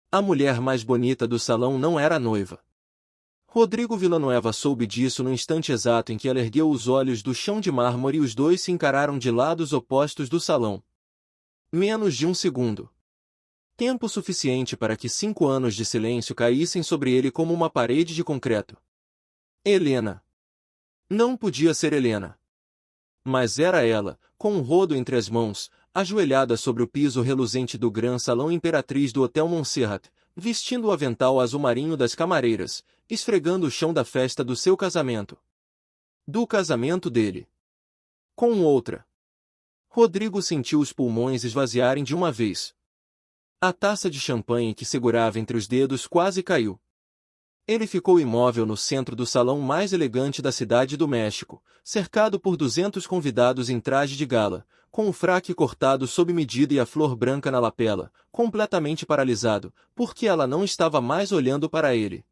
A mulher mais bonita do salão não era a noiva. Rodrigo Villanueva soube disso no instante exato em que ela ergueu os olhos do chão de mármore e os dois se encararam de lados opostos do salão. Menos de um segundo. Tempo suficiente para que 5 anos de silêncio caíssem sobre ele como uma parede de concreto. Helena. Não podia ser Helena. Mas era ela, com um rodo entre as mãos, ajoelhada sobre o piso reluzente do Gran Salão Imperatriz do Hotel Montserrat, vestindo o avental azul marinho das camareiras, esfregando o chão da festa do seu casamento. Do casamento dele. Com outra. Rodrigo sentiu os pulmões esvaziarem de uma vez. A taça de champanhe que segurava entre os dedos quase caiu. Ele ficou imóvel no centro do salão mais elegante da cidade do México, cercado por 200 convidados em traje de gala, com o fraque cortado sob medida e a flor branca na lapela, completamente paralisado, porque ela não estava mais olhando para ele.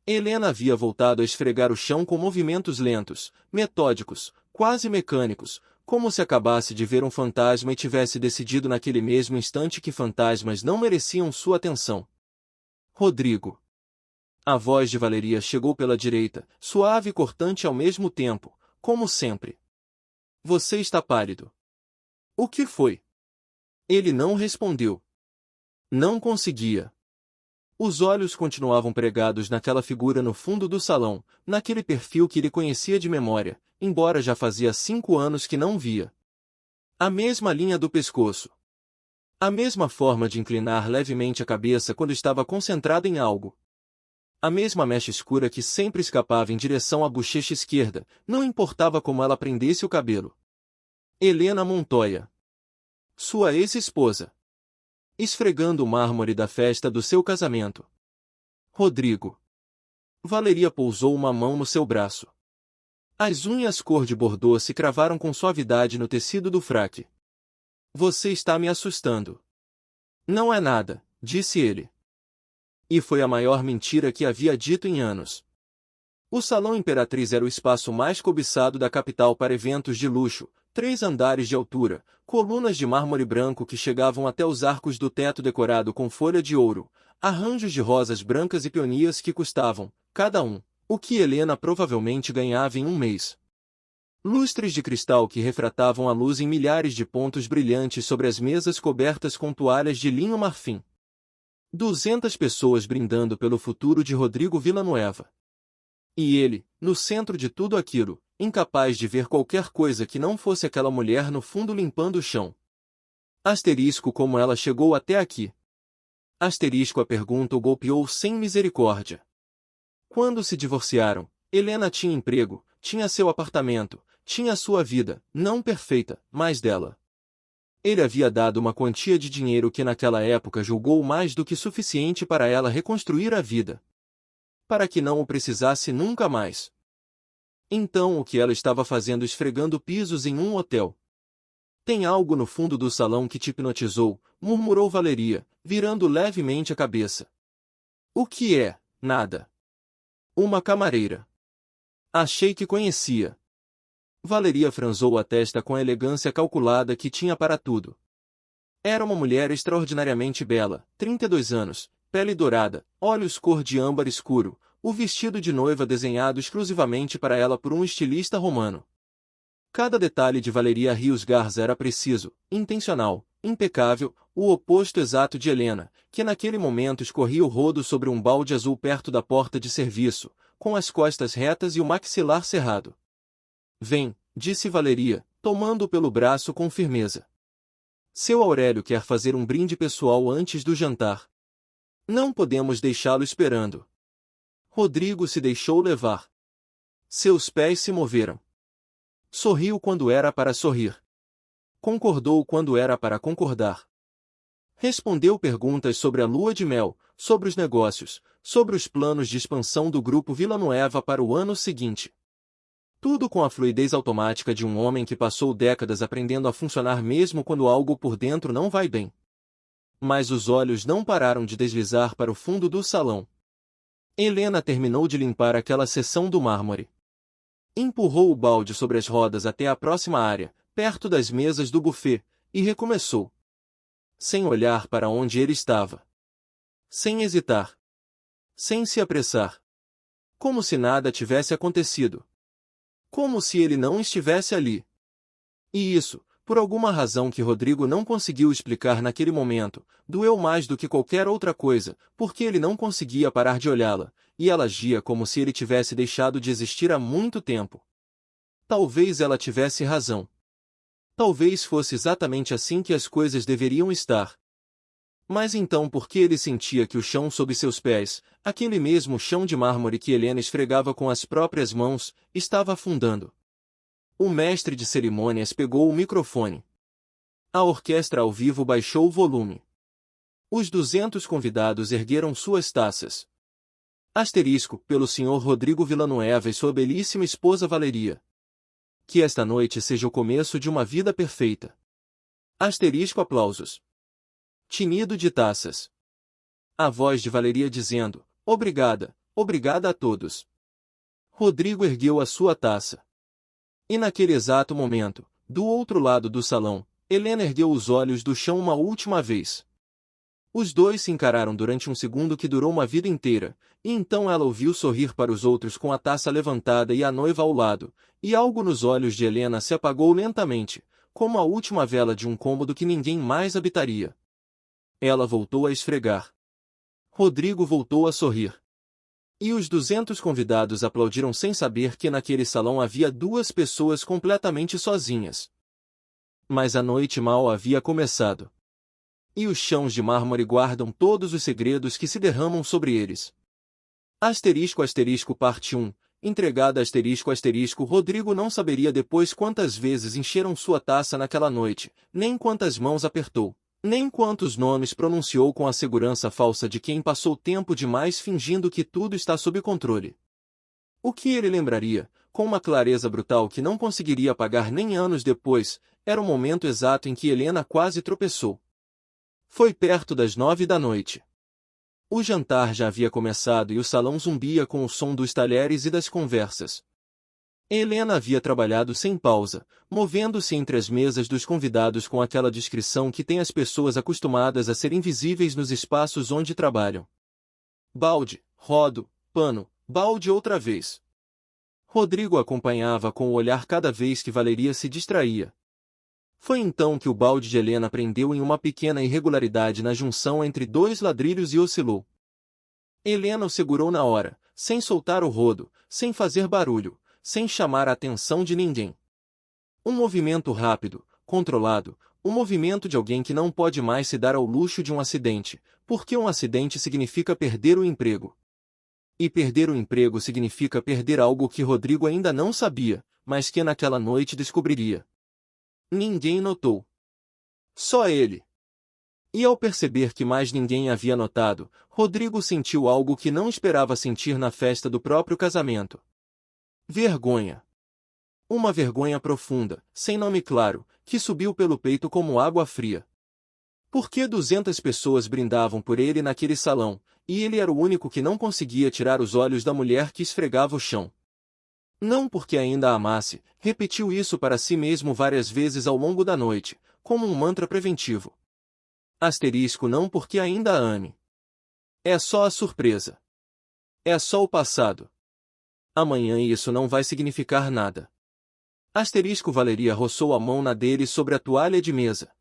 Helena havia voltado a esfregar o chão com movimentos lentos, metódicos, quase mecânicos, como se acabasse de ver um fantasma e tivesse decidido naquele mesmo instante que fantasmas não mereciam sua atenção. Rodrigo. A voz de Valeria chegou pela direita, suave e cortante ao mesmo tempo, como sempre. Você está pálido. O que foi? Ele não respondeu. Não conseguia. Os olhos continuavam pregados naquela figura no fundo do salão, naquele perfil que ele conhecia de memória, embora já fazia 5 anos que não via. A mesma linha do pescoço. A mesma forma de inclinar levemente a cabeça quando estava concentrada em algo. A mesma mecha escura que sempre escapava em direção à bochecha esquerda, não importava como ela prendesse o cabelo. Helena Montoya. Sua ex-esposa. Esfregando o mármore da festa do seu casamento. Rodrigo. Valeria pousou uma mão no seu braço. As unhas cor de bordô se cravaram com suavidade no tecido do fraque. Você está me assustando. Não é nada, disse ele. E foi a maior mentira que havia dito em anos. O Salão Imperatriz era o espaço mais cobiçado da capital para eventos de luxo, 3 andares de altura, colunas de mármore branco que chegavam até os arcos do teto decorado com folha de ouro, arranjos de rosas brancas e peonias que custavam, cada um, o que Helena provavelmente ganhava em um mês. Lustres de cristal que refratavam a luz em milhares de pontos brilhantes sobre as mesas cobertas com toalhas de linho marfim. 200 pessoas brindando pelo futuro de Rodrigo Villanueva. E ele, no centro de tudo aquilo, incapaz de ver qualquer coisa que não fosse aquela mulher no fundo limpando o chão. Asterisco como ela chegou até aqui. Asterisco a pergunta o golpeou sem misericórdia. Quando se divorciaram, Helena tinha emprego, tinha seu apartamento, tinha sua vida, não perfeita, mas dela. Ele havia dado uma quantia de dinheiro que naquela época julgou mais do que suficiente para ela reconstruir a vida. Para que não o precisasse nunca mais. Então o que ela estava fazendo esfregando pisos em um hotel? Tem algo no fundo do salão que te hipnotizou, murmurou Valeria, virando levemente a cabeça. O que é? Nada. Uma camareira. Achei que conhecia. Valeria franzou a testa com a elegância calculada que tinha para tudo. Era uma mulher extraordinariamente bela, 32 anos, pele dourada, olhos cor de âmbar escuro, o vestido de noiva desenhado exclusivamente para ela por um estilista romano. Cada detalhe de Valeria Rios Garza era preciso, intencional, impecável, o oposto exato de Helena, que naquele momento escorria o rodo sobre um balde azul perto da porta de serviço, com as costas retas e o maxilar cerrado. Vem, disse Valeria, tomando-o pelo braço com firmeza. Seu Aurélio quer fazer um brinde pessoal antes do jantar. Não podemos deixá-lo esperando. Rodrigo se deixou levar. Seus pés se moveram. Sorriu quando era para sorrir. Concordou quando era para concordar. Respondeu perguntas sobre a lua de mel, sobre os negócios, sobre os planos de expansão do grupo Villanueva para o ano seguinte. Tudo com a fluidez automática de um homem que passou décadas aprendendo a funcionar mesmo quando algo por dentro não vai bem. Mas os olhos não pararam de deslizar para o fundo do salão. Helena terminou de limpar aquela seção do mármore. Empurrou o balde sobre as rodas até a próxima área, perto das mesas do buffet, e recomeçou. Sem olhar para onde ele estava. sem hesitar, sem se apressar. Como se nada tivesse acontecido. Como se ele não estivesse ali. E isso, por alguma razão que Rodrigo não conseguiu explicar naquele momento, doeu mais do que qualquer outra coisa, porque ele não conseguia parar de olhá-la, e ela agia como se ele tivesse deixado de existir há muito tempo. Talvez ela tivesse razão. Talvez fosse exatamente assim que as coisas deveriam estar. Mas então por que ele sentia que o chão sob seus pés, aquele mesmo chão de mármore que Helena esfregava com as próprias mãos, estava afundando? O mestre de cerimônias pegou o microfone. A orquestra ao vivo baixou o volume. Os 200 convidados ergueram suas taças. Asterisco, pelo Sr. Rodrigo Villanueva e sua belíssima esposa Valeria. Que esta noite seja o começo de uma vida perfeita. Asterisco, aplausos. Tinido de taças. A voz de Valeria dizendo, obrigada, obrigada a todos. Rodrigo ergueu a sua taça. E naquele exato momento, do outro lado do salão, Helena ergueu os olhos do chão uma última vez. Os dois se encararam durante um segundo que durou uma vida inteira, e então ela ouviu sorrir para os outros com a taça levantada e a noiva ao lado, e algo nos olhos de Helena se apagou lentamente, como a última vela de um cômodo que ninguém mais habitaria. Ela voltou a esfregar. Rodrigo voltou a sorrir. E os 200 convidados aplaudiram sem saber que naquele salão havia duas pessoas completamente sozinhas. Mas a noite mal havia começado. E os chãos de mármore guardam todos os segredos que se derramam sobre eles. Asterisco asterisco parte 1, entregada asterisco asterisco Rodrigo não saberia depois quantas vezes encheram sua taça naquela noite, nem quantas mãos apertou, nem quantos nomes pronunciou com a segurança falsa de quem passou tempo demais fingindo que tudo está sob controle. O que ele lembraria, com uma clareza brutal que não conseguiria apagar nem anos depois, era o momento exato em que Helena quase tropeçou. Foi perto das 9 da noite. O jantar já havia começado e o salão zumbia com o som dos talheres e das conversas. Helena havia trabalhado sem pausa, movendo-se entre as mesas dos convidados com aquela discrição que tem as pessoas acostumadas a ser invisíveis nos espaços onde trabalham. Balde, rodo, pano, balde outra vez. Rodrigo acompanhava com o olhar cada vez que Valeria se distraía. Foi então que o balde de Helena prendeu em uma pequena irregularidade na junção entre dois ladrilhos e oscilou. Helena o segurou na hora, sem soltar o rodo, sem fazer barulho, sem chamar a atenção de ninguém. Um movimento rápido, controlado, o movimento de alguém que não pode mais se dar ao luxo de um acidente, porque um acidente significa perder o emprego. E perder o emprego significa perder algo que Rodrigo ainda não sabia, mas que naquela noite descobriria. Ninguém notou. Só ele. E ao perceber que mais ninguém havia notado, Rodrigo sentiu algo que não esperava sentir na festa do próprio casamento. Vergonha. Uma vergonha profunda, sem nome claro, que subiu pelo peito como água fria. Por que 200 pessoas brindavam por ele naquele salão, e ele era o único que não conseguia tirar os olhos da mulher que esfregava o chão? Não porque ainda a amasse, repetiu isso para si mesmo várias vezes ao longo da noite, como um mantra preventivo. Asterisco não porque ainda a ame. É só a surpresa. É só o passado. Amanhã isso não vai significar nada. Asterisco Valeria roçou a mão na dele sobre a toalha de mesa.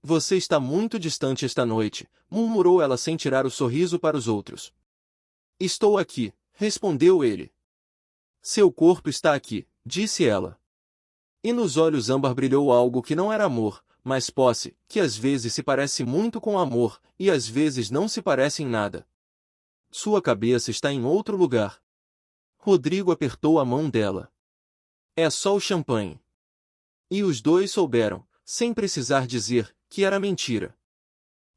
Você está muito distante esta noite, murmurou ela sem tirar o sorriso para os outros. Estou aqui, respondeu ele. Seu corpo está aqui, disse ela. E nos olhos âmbar brilhou algo que não era amor, mas posse, que às vezes se parece muito com amor, e às vezes não se parece em nada. Sua cabeça está em outro lugar. Rodrigo apertou a mão dela. É só o champanhe. E os dois souberam, sem precisar dizer, que era mentira.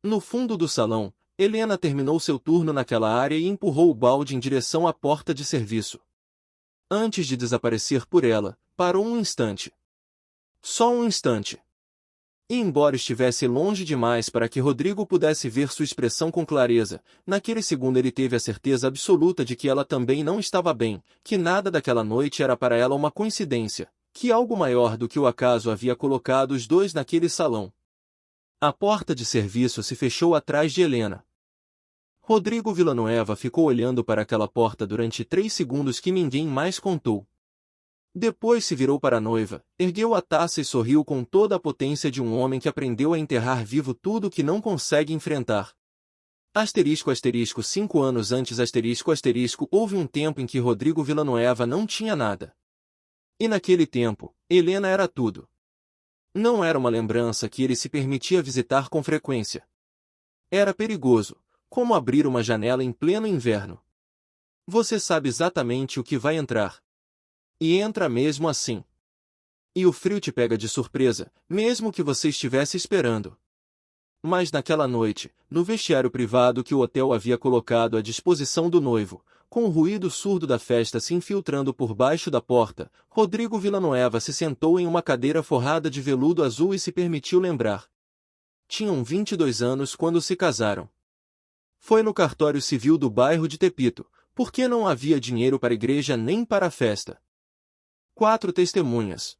No fundo do salão, Helena terminou seu turno naquela área e empurrou o balde em direção à porta de serviço. Antes de desaparecer por ela, parou um instante. Só um instante. E embora estivesse longe demais para que Rodrigo pudesse ver sua expressão com clareza, naquele segundo ele teve a certeza absoluta de que ela também não estava bem, que nada daquela noite era para ela uma coincidência, que algo maior do que o acaso havia colocado os dois naquele salão. A porta de serviço se fechou atrás de Helena. Rodrigo Villanueva ficou olhando para aquela porta durante 3 segundos que ninguém mais contou. Depois se virou para a noiva, ergueu a taça e sorriu com toda a potência de um homem que aprendeu a enterrar vivo tudo que não consegue enfrentar. Asterisco asterisco 5 anos antes asterisco asterisco houve um tempo em que Rodrigo Villanueva não tinha nada. E naquele tempo, Helena era tudo. Não era uma lembrança que ele se permitia visitar com frequência. Era perigoso, como abrir uma janela em pleno inverno. Você sabe exatamente o que vai entrar. E entra mesmo assim. E o frio te pega de surpresa, mesmo que você estivesse esperando. Mas naquela noite, no vestiário privado que o hotel havia colocado à disposição do noivo, com o ruído surdo da festa se infiltrando por baixo da porta, Rodrigo Villanueva se sentou em uma cadeira forrada de veludo azul e se permitiu lembrar. Tinham 22 anos quando se casaram. Foi no cartório civil do bairro de Tepito, porque não havia dinheiro para a igreja nem para a festa. 4 testemunhas.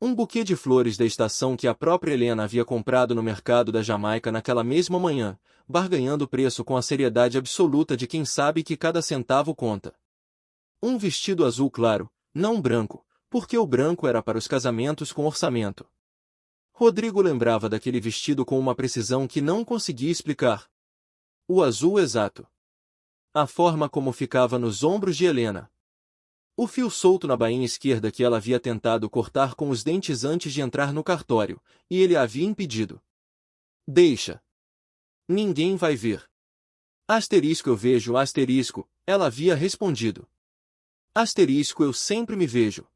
Um buquê de flores da estação que a própria Helena havia comprado no mercado da Jamaica naquela mesma manhã, barganhando o preço com a seriedade absoluta de quem sabe que cada centavo conta. Um vestido azul claro, não branco, porque o branco era para os casamentos com orçamento. Rodrigo lembrava daquele vestido com uma precisão que não conseguia explicar. O azul exato. A forma como ficava nos ombros de Helena. O fio solto na bainha esquerda que ela havia tentado cortar com os dentes antes de entrar no cartório, e ele a havia impedido. Deixa. Ninguém vai ver. Asterisco eu vejo asterisco, ela havia respondido. Asterisco eu sempre me vejo.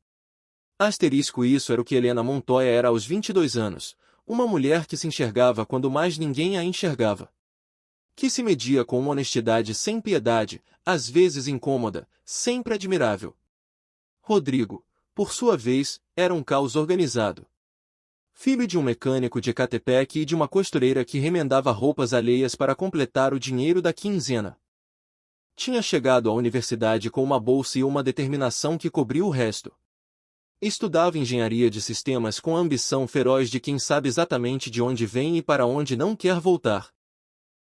Asterisco isso era o que Helena Montoya era aos 22 anos, uma mulher que se enxergava quando mais ninguém a enxergava. Que se media com uma honestidade sem piedade, às vezes incômoda, sempre admirável. Rodrigo, por sua vez, era um caos organizado. Filho de um mecânico de Ecatepec e de uma costureira que remendava roupas alheias para completar o dinheiro da quinzena. Tinha chegado à universidade com uma bolsa e uma determinação que cobriu o resto. Estudava engenharia de sistemas com a ambição feroz de quem sabe exatamente de onde vem e para onde não quer voltar.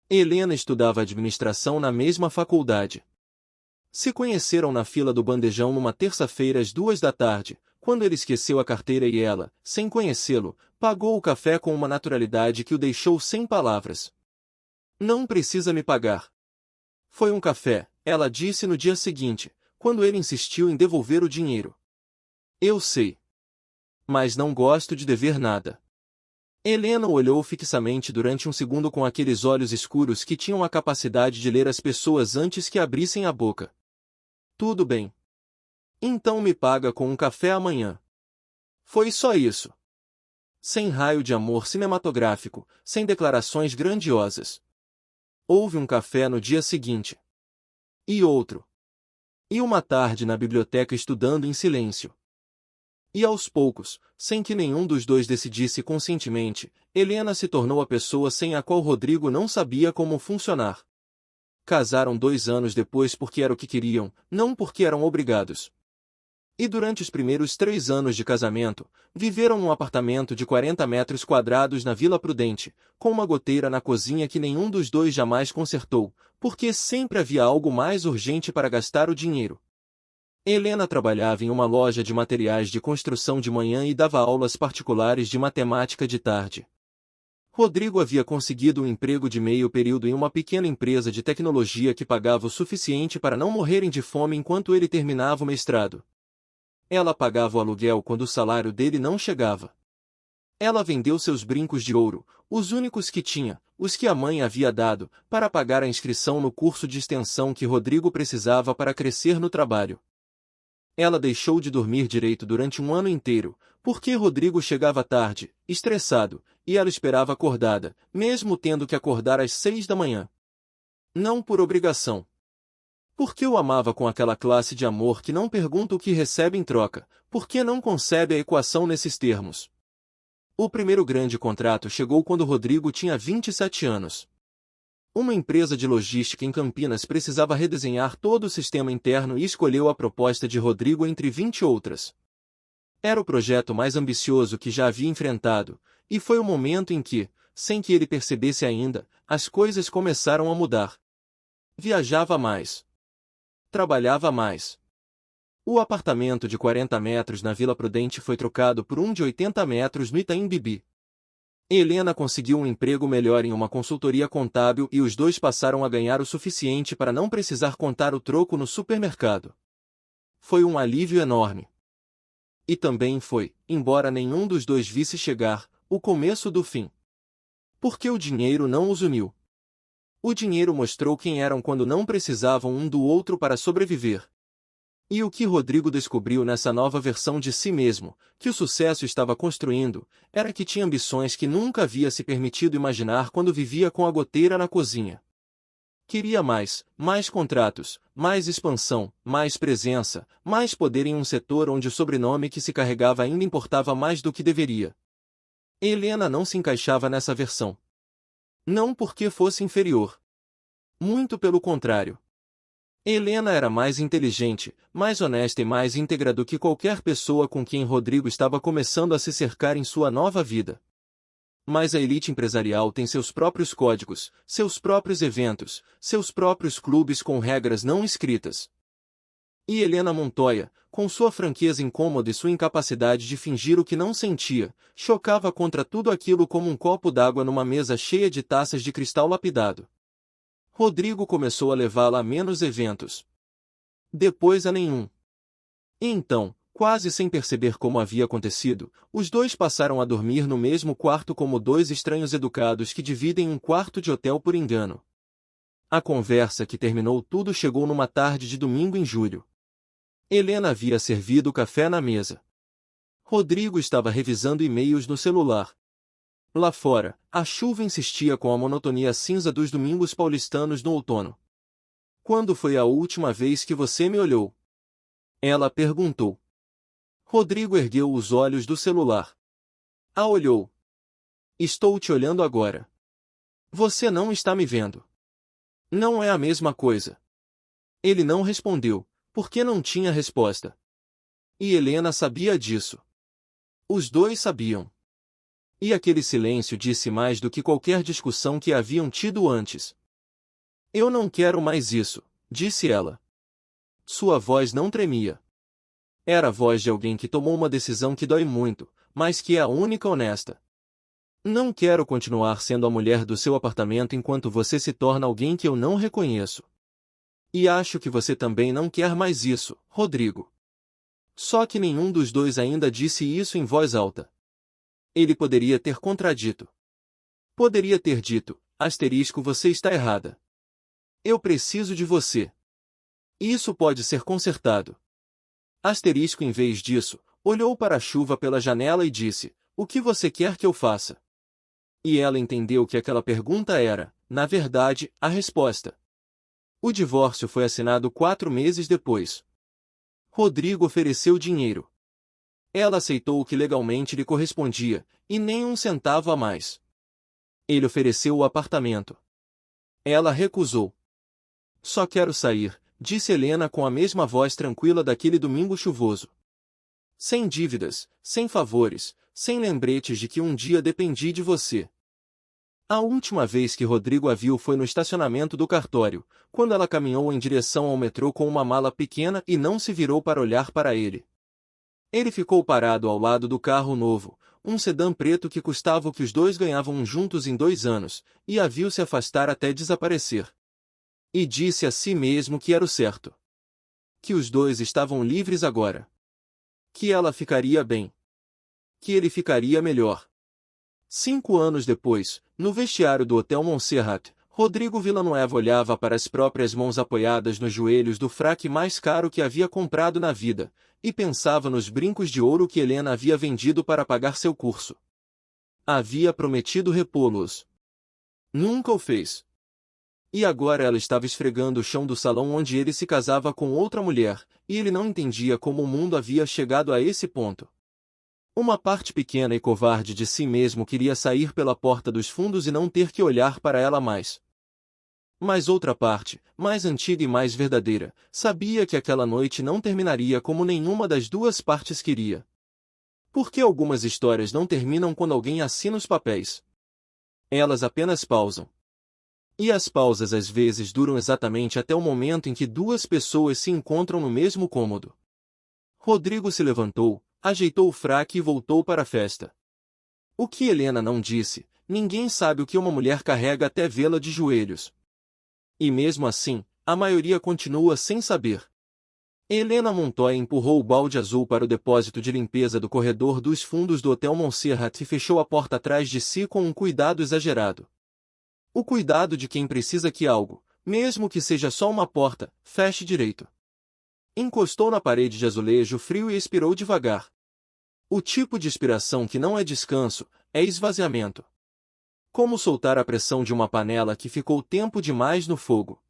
Helena estudava administração na mesma faculdade. Se conheceram na fila do bandejão numa terça-feira às 2 da tarde, quando ele esqueceu a carteira e ela, sem conhecê-lo, pagou o café com uma naturalidade que o deixou sem palavras. Não precisa me pagar. Foi um café, ela disse no dia seguinte, quando ele insistiu em devolver o dinheiro. Eu sei. Mas não gosto de dever nada. Helena o olhou fixamente durante um segundo com aqueles olhos escuros que tinham a capacidade de ler as pessoas antes que abrissem a boca. Tudo bem. Então me paga com um café amanhã. Foi só isso. Sem raio de amor cinematográfico, sem declarações grandiosas. Houve um café no dia seguinte. E outro. E uma tarde na biblioteca estudando em silêncio. E aos poucos, sem que nenhum dos dois decidisse conscientemente, Helena se tornou a pessoa sem a qual Rodrigo não sabia como funcionar. Casaram 2 anos depois porque era o que queriam, não porque eram obrigados. E durante os primeiros 3 anos de casamento, viveram num apartamento de 40 metros quadrados na Vila Prudente, com uma goteira na cozinha que nenhum dos dois jamais consertou, porque sempre havia algo mais urgente para gastar o dinheiro. Helena trabalhava em uma loja de materiais de construção de manhã e dava aulas particulares de matemática de tarde. Rodrigo havia conseguido um emprego de meio período em uma pequena empresa de tecnologia que pagava o suficiente para não morrerem de fome enquanto ele terminava o mestrado. Ela pagava o aluguel quando o salário dele não chegava. Ela vendeu seus brincos de ouro, os únicos que tinha, os que a mãe havia dado, para pagar a inscrição no curso de extensão que Rodrigo precisava para crescer no trabalho. Ela deixou de dormir direito durante um ano inteiro, porque Rodrigo chegava tarde, estressado, e ela esperava acordada, mesmo tendo que acordar às 6 da manhã. Não por obrigação. Porque o amava com aquela classe de amor que não pergunta o que recebe em troca, porque não concebe a equação nesses termos. O primeiro grande contrato chegou quando Rodrigo tinha 27 anos. Uma empresa de logística em Campinas precisava redesenhar todo o sistema interno e escolheu a proposta de Rodrigo entre 20 outras. Era o projeto mais ambicioso que já havia enfrentado, e foi o momento em que, sem que ele percebesse ainda, as coisas começaram a mudar. Viajava mais. Trabalhava mais. O apartamento de 40 metros na Vila Prudente foi trocado por um de 80 metros no Itaim Bibi. Helena conseguiu um emprego melhor em uma consultoria contábil e os dois passaram a ganhar o suficiente para não precisar contar o troco no supermercado. Foi um alívio enorme. E também foi, embora nenhum dos dois visse chegar, o começo do fim. Porque o dinheiro não os uniu. O dinheiro mostrou quem eram quando não precisavam um do outro para sobreviver. E o que Rodrigo descobriu nessa nova versão de si mesmo, que o sucesso estava construindo, era que tinha ambições que nunca havia se permitido imaginar quando vivia com a goteira na cozinha. Queria mais contratos, mais expansão, mais presença, mais poder em um setor onde o sobrenome que se carregava ainda importava mais do que deveria. Helena não se encaixava nessa versão. Não porque fosse inferior. Muito pelo contrário. Helena era mais inteligente, mais honesta e mais íntegra do que qualquer pessoa com quem Rodrigo estava começando a se cercar em sua nova vida. Mas a elite empresarial tem seus próprios códigos, seus próprios eventos, seus próprios clubes com regras não escritas. E Helena Montoya, com sua franqueza incômoda e sua incapacidade de fingir o que não sentia, chocava contra tudo aquilo como um copo d'água numa mesa cheia de taças de cristal lapidado. Rodrigo começou a levá-la a menos eventos. Depois a nenhum. E então, quase sem perceber como havia acontecido, os dois passaram a dormir no mesmo quarto como dois estranhos educados que dividem um quarto de hotel por engano. A conversa que terminou tudo chegou numa tarde de domingo em julho. Helena havia servido café na mesa. Rodrigo estava revisando e-mails no celular. Lá fora, a chuva insistia com a monotonia cinza dos domingos paulistanos no outono. "Quando foi a última vez que você me olhou?" ela perguntou. Rodrigo ergueu os olhos do celular. A olhou. "Estou te olhando agora. Você não está me vendo." "Não é a mesma coisa." Ele não respondeu, porque não tinha resposta. E Helena sabia disso. Os dois sabiam. E aquele silêncio disse mais do que qualquer discussão que haviam tido antes. "Eu não quero mais isso", disse ela. Sua voz não tremia. Era a voz de alguém que tomou uma decisão que dói muito, mas que é a única honesta. "Não quero continuar sendo a mulher do seu apartamento enquanto você se torna alguém que eu não reconheço. E acho que você também não quer mais isso, Rodrigo." Só que nenhum dos dois ainda disse isso em voz alta. Ele poderia ter contradito. Poderia ter dito, "você está errada. Eu preciso de você. Isso pode ser consertado." Em vez disso, olhou para a chuva pela janela e disse, "O que você quer que eu faça?" E ela entendeu que aquela pergunta era, na verdade, a resposta. O divórcio foi assinado 4 meses depois. Rodrigo ofereceu dinheiro. Ela aceitou o que legalmente lhe correspondia, e nem um centavo a mais. Ele ofereceu o apartamento. Ela recusou. "Só quero sair", disse Helena com a mesma voz tranquila daquele domingo chuvoso. "Sem dívidas, sem favores, sem lembretes de que um dia dependi de você." A última vez que Rodrigo a viu foi no estacionamento do cartório, quando ela caminhou em direção ao metrô com uma mala pequena e não se virou para olhar para ele. Ele ficou parado ao lado do carro novo, um sedã preto que custava o que os dois ganhavam juntos em 2 anos, e a viu se afastar até desaparecer. E disse a si mesmo que era o certo. Que os dois estavam livres agora. Que ela ficaria bem. Que ele ficaria melhor. 5 anos depois, no vestiário do Hotel Montserrat, Rodrigo Villanueva olhava para as próprias mãos apoiadas nos joelhos do fraque mais caro que havia comprado na vida, e pensava nos brincos de ouro que Helena havia vendido para pagar seu curso. Havia prometido repô-los. Nunca o fez. E agora ela estava esfregando o chão do salão onde ele se casava com outra mulher, e ele não entendia como o mundo havia chegado a esse ponto. Uma parte pequena e covarde de si mesmo queria sair pela porta dos fundos e não ter que olhar para ela mais. Mas outra parte, mais antiga e mais verdadeira, sabia que aquela noite não terminaria como nenhuma das duas partes queria. Porque algumas histórias não terminam quando alguém assina os papéis. Elas apenas pausam. E as pausas às vezes duram exatamente até o momento em que duas pessoas se encontram no mesmo cômodo. Rodrigo se levantou, ajeitou o fraque e voltou para a festa. O que Helena não disse, ninguém sabe o que uma mulher carrega até vê-la de joelhos. E mesmo assim, a maioria continua sem saber. Helena Montoya empurrou o balde azul para o depósito de limpeza do corredor dos fundos do Hotel Montserrat e fechou a porta atrás de si com um cuidado exagerado. O cuidado de quem precisa que algo, mesmo que seja só uma porta, feche direito. Encostou na parede de azulejo frio e expirou devagar. O tipo de expiração que não é descanso, é esvaziamento. Como soltar a pressão de uma panela que ficou tempo demais no fogo.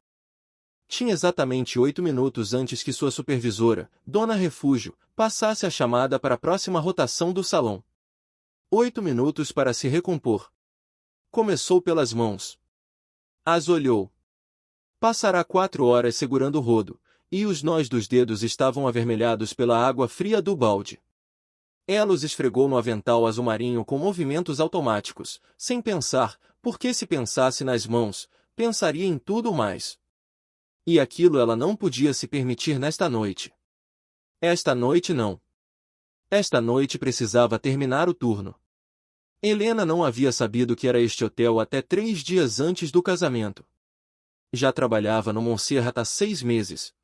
Tinha exatamente 8 minutos antes que sua supervisora, Dona Refúgio, passasse a chamada para a próxima rotação do salão. 8 minutos para se recompor. Começou pelas mãos. As olhou. Passará 4 horas segurando o rodo, e os nós dos dedos estavam avermelhados pela água fria do balde. Ela os esfregou no avental azul marinho com movimentos automáticos, sem pensar, porque se pensasse nas mãos, pensaria em tudo mais. E aquilo ela não podia se permitir nesta noite. Esta noite não. Esta noite precisava terminar o turno. Helena não havia sabido que era este hotel até 3 dias antes do casamento. Já trabalhava no Montserrat há 6 meses.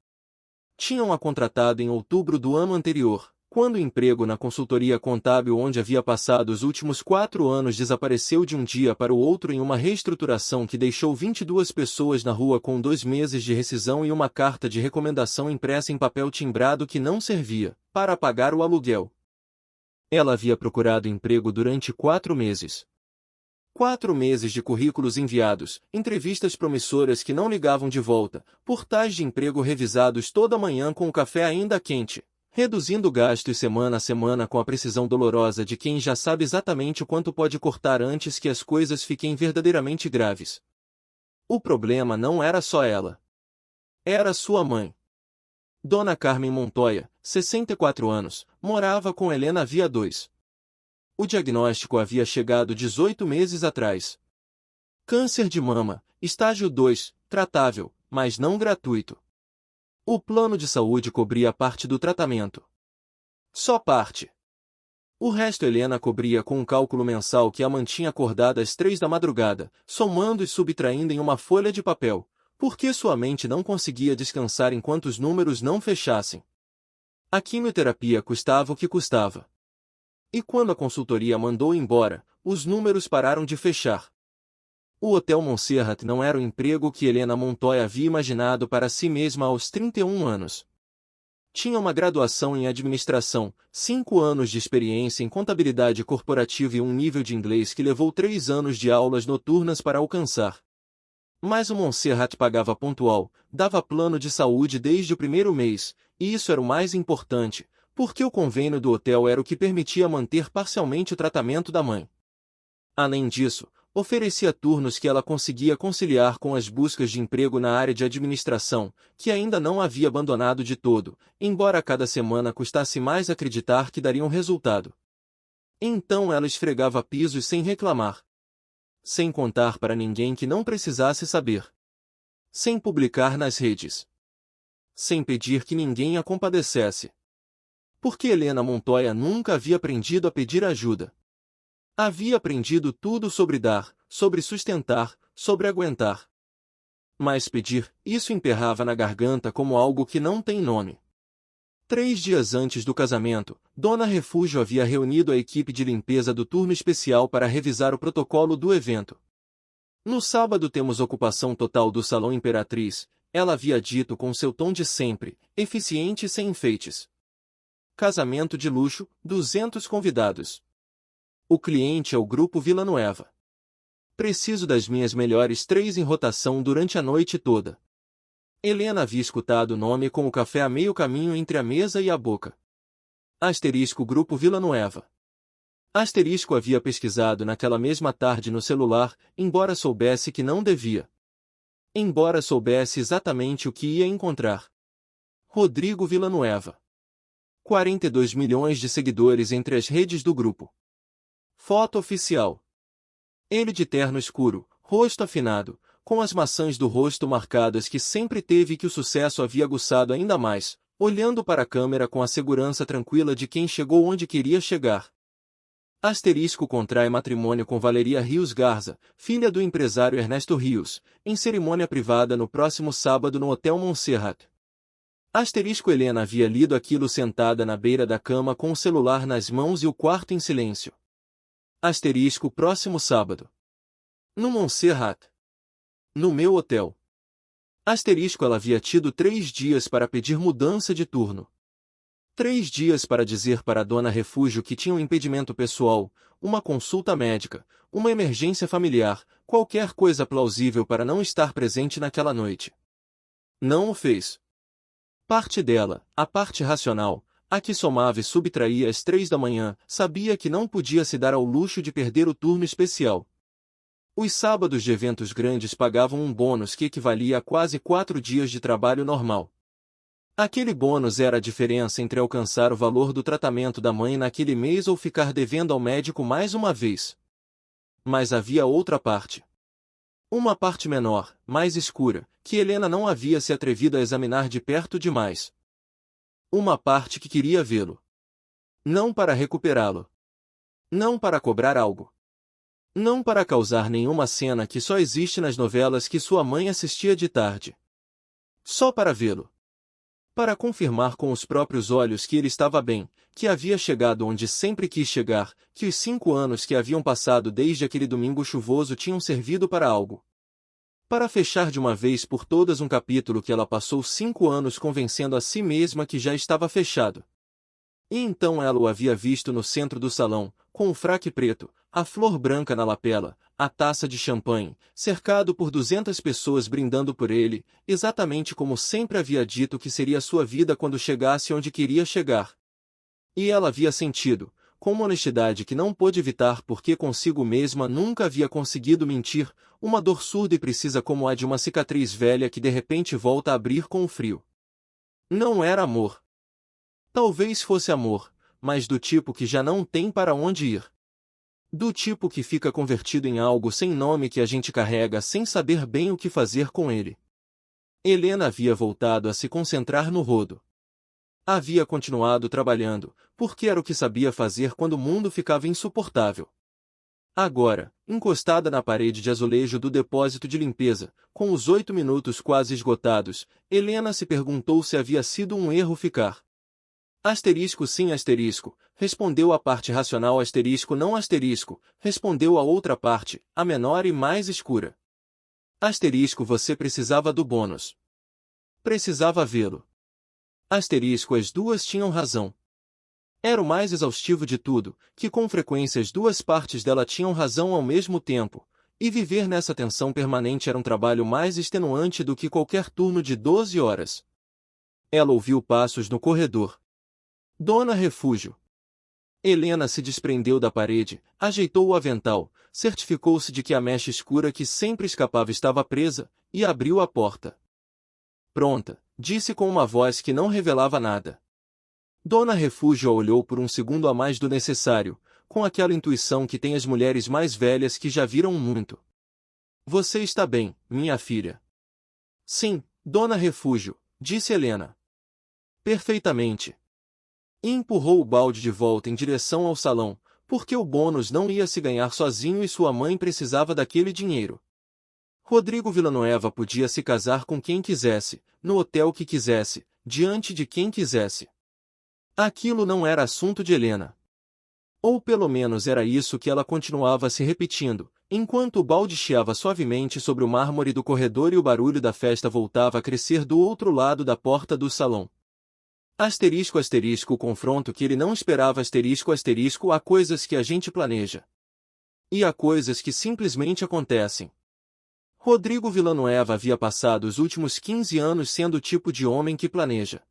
Tinham-a contratado em outubro do ano anterior, quando o emprego na consultoria contábil onde havia passado os últimos 4 anos desapareceu de um dia para o outro em uma reestruturação que deixou 22 pessoas na rua com 2 meses de rescisão e uma carta de recomendação impressa em papel timbrado que não servia para pagar o aluguel. Ela havia procurado emprego durante 4 meses. 4 meses de currículos enviados, entrevistas promissoras que não ligavam de volta, portais de emprego revisados toda manhã com o café ainda quente. Reduzindo gastos semana a semana com a precisão dolorosa de quem já sabe exatamente o quanto pode cortar antes que as coisas fiquem verdadeiramente graves. O problema não era só ela. Era sua mãe. Dona Carmen Montoya, 64 anos, morava com Helena havia 2. O diagnóstico havia chegado 18 meses atrás. Câncer de mama, estágio 2, tratável, mas não gratuito. O plano de saúde cobria parte do tratamento. Só parte. O resto Helena cobria com um cálculo mensal que a mantinha acordada às 3 da madrugada, somando e subtraindo em uma folha de papel, porque sua mente não conseguia descansar enquanto os números não fechassem. A quimioterapia custava o que custava. E quando a consultoria mandou embora, os números pararam de fechar. O Hotel Montserrat não era o emprego que Helena Montoya havia imaginado para si mesma aos 31 anos. Tinha uma graduação em administração, 5 anos de experiência em contabilidade corporativa e um nível de inglês que levou 3 anos de aulas noturnas para alcançar. Mas o Montserrat pagava pontual, dava plano de saúde desde o primeiro mês, e isso era o mais importante, porque o convênio do hotel era o que permitia manter parcialmente o tratamento da mãe. Além disso, oferecia turnos que ela conseguia conciliar com as buscas de emprego na área de administração, que ainda não havia abandonado de todo, embora cada semana custasse mais acreditar que daria um resultado. Então ela esfregava pisos sem reclamar. Sem contar para ninguém que não precisasse saber. Sem publicar nas redes. Sem pedir que ninguém a compadecesse. Porque Helena Montoya nunca havia aprendido a pedir ajuda. Havia aprendido tudo sobre dar, sobre sustentar, sobre aguentar. Mas pedir, isso emperrava na garganta como algo que não tem nome. 3 dias antes do casamento, Dona Refúgio havia reunido a equipe de limpeza do turno especial para revisar o protocolo do evento. No sábado temos ocupação total do Salão Imperatriz, ela havia dito com seu tom de sempre, eficiente e sem enfeites. Casamento de luxo, 200 convidados. O cliente é o Grupo Villanueva. Preciso das minhas melhores 3 em rotação durante a noite toda. Helena havia escutado o nome com o café a meio caminho entre a mesa e a boca. Asterisco Grupo Villanueva. Asterisco havia pesquisado naquela mesma tarde no celular, embora soubesse que não devia. Embora soubesse exatamente o que ia encontrar. Rodrigo Villanueva. 42 milhões de seguidores entre as redes do grupo. Foto oficial. Ele de terno escuro, rosto afinado, com as maçãs do rosto marcadas que sempre teve e que o sucesso havia aguçado ainda mais, olhando para a câmera com a segurança tranquila de quem chegou onde queria chegar. Asterisco contrai matrimônio com Valeria Rios Garza, filha do empresário Ernesto Rios, em cerimônia privada no próximo sábado no Hotel Montserrat. Asterisco Helena havia lido aquilo sentada na beira da cama com o celular nas mãos e o quarto em silêncio. Asterisco próximo sábado. No Montserrat. No meu hotel. Asterisco ela havia tido 3 dias para pedir mudança de turno. 3 dias para dizer para a dona Refúgio que tinha um impedimento pessoal, uma consulta médica, uma emergência familiar, qualquer coisa plausível para não estar presente naquela noite. Não o fez. Parte dela, a parte racional, a que somava e subtraía às 3 da manhã, sabia que não podia se dar ao luxo de perder o turno especial. Os sábados de eventos grandes pagavam um bônus que equivalia a quase 4 dias de trabalho normal. Aquele bônus era a diferença entre alcançar o valor do tratamento da mãe naquele mês ou ficar devendo ao médico mais uma vez. Mas havia outra parte. Uma parte menor, mais escura, que Helena não havia se atrevido a examinar de perto demais. Uma parte que queria vê-lo. Não para recuperá-lo. Não para cobrar algo. Não para causar nenhuma cena que só existe nas novelas que sua mãe assistia de tarde. Só para vê-lo. Para confirmar com os próprios olhos que ele estava bem, que havia chegado onde sempre quis chegar, que os 5 anos que haviam passado desde aquele domingo chuvoso tinham servido para algo. Para fechar de uma vez por todas um capítulo que ela passou 5 anos convencendo a si mesma que já estava fechado. E então ela o havia visto no centro do salão, com o fraque preto, a flor branca na lapela, a taça de champanhe, cercado por 200 pessoas brindando por ele, exatamente como sempre havia dito que seria sua vida quando chegasse onde queria chegar. E ela havia sentido, com uma honestidade que não pôde evitar porque consigo mesma nunca havia conseguido mentir, uma dor surda e precisa como a de uma cicatriz velha que de repente volta a abrir com o frio. Não era amor. Talvez fosse amor, mas do tipo que já não tem para onde ir. Do tipo que fica convertido em algo sem nome que a gente carrega sem saber bem o que fazer com ele. Helena havia voltado a se concentrar no rodo. Havia continuado trabalhando, porque era o que sabia fazer quando o mundo ficava insuportável. Agora, encostada na parede de azulejo do depósito de limpeza, com os 8 minutos quase esgotados, Helena se perguntou se havia sido um erro ficar. Asterisco sim asterisco, respondeu a parte racional asterisco não asterisco, respondeu a outra parte, a menor e mais escura. Asterisco você precisava do bônus. Precisava vê-lo. Asterisco as duas tinham razão. Era o mais exaustivo de tudo, que com frequência as duas partes dela tinham razão ao mesmo tempo, e viver nessa tensão permanente era um trabalho mais extenuante do que qualquer turno de 12 horas. Ela ouviu passos no corredor. Dona Refúgio. Helena se desprendeu da parede, ajeitou o avental, certificou-se de que a mecha escura que sempre escapava estava presa, e abriu a porta. Pronta, disse com uma voz que não revelava nada. Dona Refúgio a olhou por um segundo a mais do necessário, com aquela intuição que tem as mulheres mais velhas que já viram muito. Você está bem, minha filha? Sim, Dona Refúgio, disse Helena. Perfeitamente. E empurrou o balde de volta em direção ao salão, porque o bônus não ia se ganhar sozinho e sua mãe precisava daquele dinheiro. Rodrigo Villanueva podia se casar com quem quisesse, no hotel que quisesse, diante de quem quisesse. Aquilo não era assunto de Helena. Ou pelo menos era isso que ela continuava se repetindo, enquanto o balde chiava suavemente sobre o mármore do corredor e o barulho da festa voltava a crescer do outro lado da porta do salão. Asterisco asterisco o confronto que ele não esperava asterisco asterisco há coisas que a gente planeja. E há coisas que simplesmente acontecem. Rodrigo Villanueva havia passado os últimos 15 anos sendo o tipo de homem que planeja.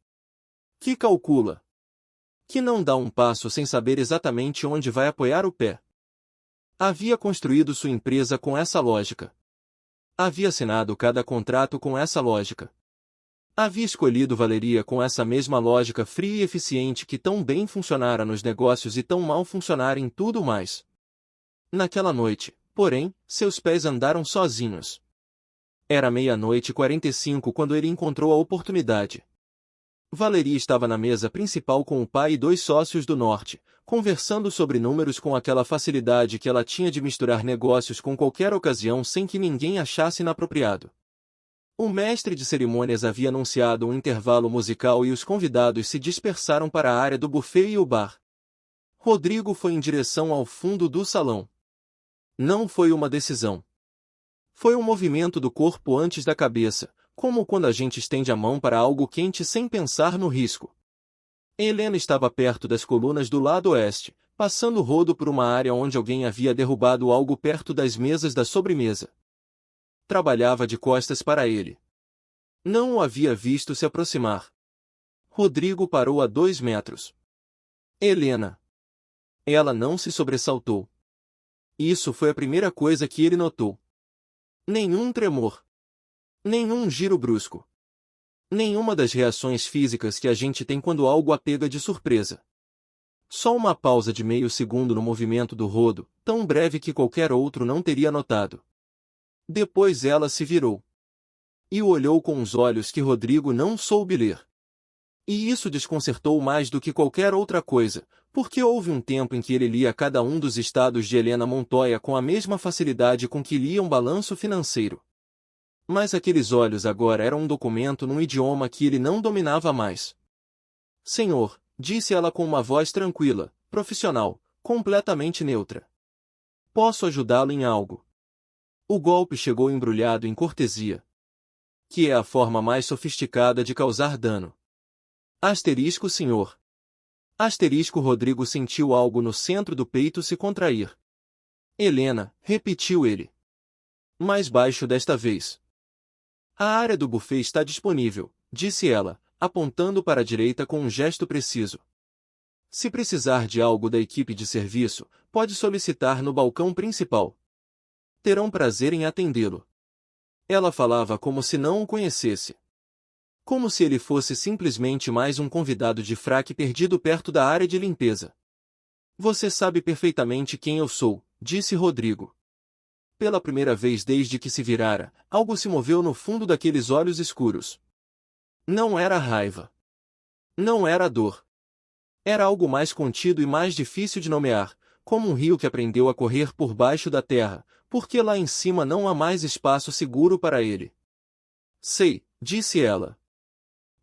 Que calcula. Que não dá um passo sem saber exatamente onde vai apoiar o pé. Havia construído sua empresa com essa lógica. Havia assinado cada contrato com essa lógica. Havia escolhido Valeria com essa mesma lógica fria e eficiente que tão bem funcionara nos negócios e tão mal funcionara em tudo mais. Naquela noite, porém, seus pés andaram sozinhos. Era 00:45 quando ele encontrou a oportunidade. Valerie estava na mesa principal com o pai e 2 sócios do norte, conversando sobre números com aquela facilidade que ela tinha de misturar negócios com qualquer ocasião sem que ninguém achasse inapropriado. O mestre de cerimônias havia anunciado um intervalo musical e os convidados se dispersaram para a área do buffet e o bar. Rodrigo foi em direção ao fundo do salão. Não foi uma decisão. Foi um movimento do corpo antes da cabeça, como quando a gente estende a mão para algo quente sem pensar no risco. Helena estava perto das colunas do lado oeste, passando o rodo por uma área onde alguém havia derrubado algo perto das mesas da sobremesa. Trabalhava de costas para ele. Não o havia visto se aproximar. Rodrigo parou a 2 metros. Helena. Ela não se sobressaltou. Isso foi a primeira coisa que ele notou. Nenhum tremor. Nenhum giro brusco. Nenhuma das reações físicas que a gente tem quando algo a pega de surpresa. Só uma pausa de meio segundo no movimento do rodo, tão breve que qualquer outro não teria notado. Depois ela se virou. E o olhou com os olhos que Rodrigo não soube ler. E isso desconcertou mais do que qualquer outra coisa, porque houve um tempo em que ele lia cada um dos estados de Helena Montoya com a mesma facilidade com que lia um balanço financeiro. Mas aqueles olhos agora eram um documento num idioma que ele não dominava mais. Senhor, disse ela com uma voz tranquila, profissional, completamente neutra. Posso ajudá-lo em algo? O golpe chegou embrulhado em cortesia, que é a forma mais sofisticada de causar dano. Asterisco, senhor. Asterisco. Rodrigo sentiu algo no centro do peito se contrair. Helena, repetiu ele. Mais baixo desta vez. A área do buffet está disponível, disse ela, apontando para a direita com um gesto preciso. Se precisar de algo da equipe de serviço, pode solicitar no balcão principal. Terão prazer em atendê-lo. Ela falava como se não o conhecesse. Como se ele fosse simplesmente mais um convidado de fraque perdido perto da área de limpeza. Você sabe perfeitamente quem eu sou, disse Rodrigo. Pela primeira vez desde que se virara, algo se moveu no fundo daqueles olhos escuros. Não era raiva. Não era dor. Era algo mais contido e mais difícil de nomear, como um rio que aprendeu a correr por baixo da terra, porque lá em cima não há mais espaço seguro para ele. Sei, disse ela.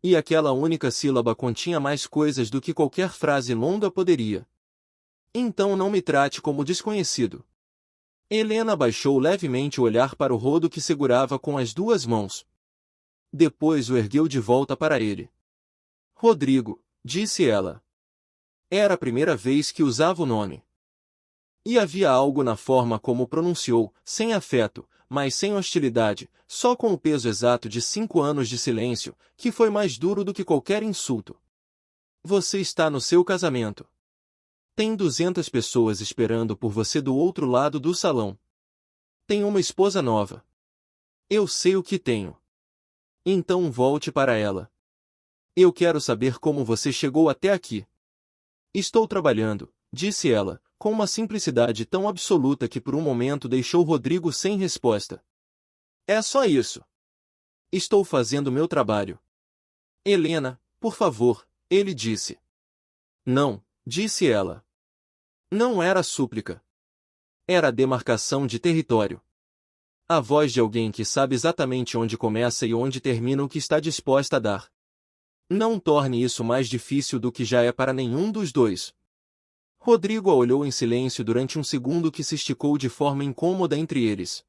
E aquela única sílaba continha mais coisas do que qualquer frase longa poderia. Então não me trate como desconhecido. Helena baixou levemente o olhar para o rodo que segurava com as 2 mãos. Depois o ergueu de volta para ele. Rodrigo, disse ela. Era a primeira vez que usava o nome. E havia algo na forma como o pronunciou, sem afeto, mas sem hostilidade, só com o peso exato de 5 anos de silêncio, que foi mais duro do que qualquer insulto. Você está no seu casamento. Tem 200 pessoas esperando por você do outro lado do salão. Tem uma esposa nova. Eu sei o que tenho. Então volte para ela. Eu quero saber como você chegou até aqui. Estou trabalhando, disse ela, com uma simplicidade tão absoluta que por um momento deixou Rodrigo sem resposta. É só isso. Estou fazendo meu trabalho. Helena, por favor, ele disse. Não, disse ela. Não era súplica. Era demarcação de território. A voz de alguém que sabe exatamente onde começa e onde termina o que está disposta a dar. Não torne isso mais difícil do que já é para nenhum dos dois. Rodrigo a olhou em silêncio durante um segundo que se esticou de forma incômoda entre eles.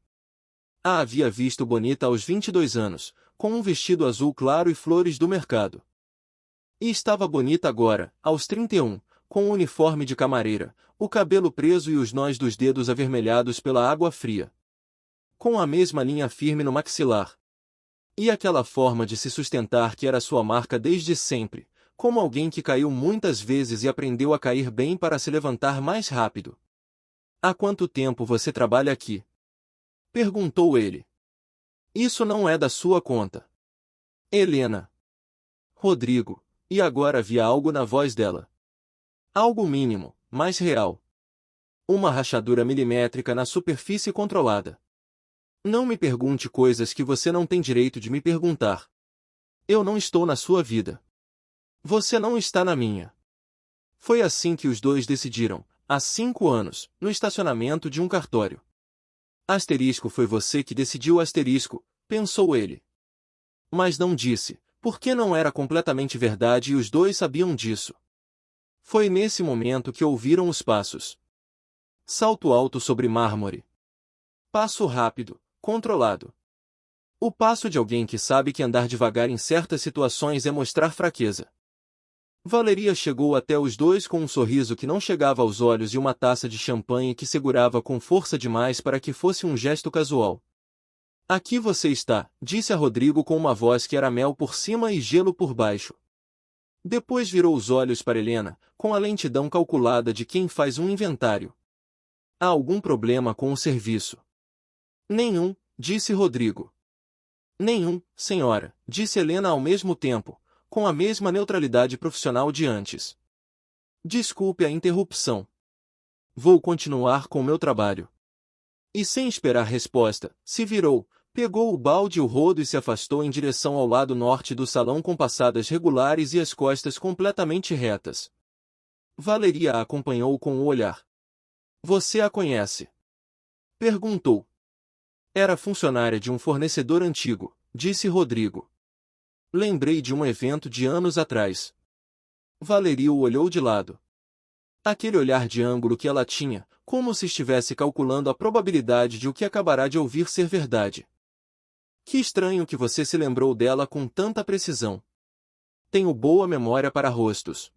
A havia visto bonita aos 22 anos, com um vestido azul claro e flores do mercado. E estava bonita agora, aos 31, com um uniforme de camareira, o cabelo preso e os nós dos dedos avermelhados pela água fria. Com a mesma linha firme no maxilar. E aquela forma de se sustentar que era sua marca desde sempre, como alguém que caiu muitas vezes e aprendeu a cair bem para se levantar mais rápido. Há quanto tempo você trabalha aqui? Perguntou ele. Isso não é da sua conta. Helena. Rodrigo, e agora havia algo na voz dela. Algo mínimo, mas real. Uma rachadura milimétrica na superfície controlada. Não me pergunte coisas que você não tem direito de me perguntar. Eu não estou na sua vida. Você não está na minha. Foi assim que os dois decidiram, há 5 anos, no estacionamento de um cartório. Asterisco, foi você que decidiu, asterisco, pensou ele. Mas não disse, porque não era completamente verdade e os dois sabiam disso. Foi nesse momento que ouviram os passos. Salto alto sobre mármore. Passo rápido, controlado. O passo de alguém que sabe que andar devagar em certas situações é mostrar fraqueza. Valeria chegou até os dois com um sorriso que não chegava aos olhos e uma taça de champanhe que segurava com força demais para que fosse um gesto casual. Aqui você está, disse a Rodrigo com uma voz que era mel por cima e gelo por baixo. Depois virou os olhos para Helena, com a lentidão calculada de quem faz um inventário. Há algum problema com o serviço? Nenhum, disse Rodrigo. Nenhum, senhora, disse Helena ao mesmo tempo, com a mesma neutralidade profissional de antes. Desculpe a interrupção. Vou continuar com meu trabalho. E sem esperar resposta, se virou, pegou o balde e o rodo e se afastou em direção ao lado norte do salão com passadas regulares e as costas completamente retas. Valeria a acompanhou com o olhar. Você a conhece? Perguntou. Era funcionária de um fornecedor antigo, disse Rodrigo. Lembrei de um evento de anos atrás. Valeria o olhou de lado. Aquele olhar de ângulo que ela tinha, como se estivesse calculando a probabilidade de o que acabará de ouvir ser verdade. Que estranho que você se lembrou dela com tanta precisão. Tenho boa memória para rostos.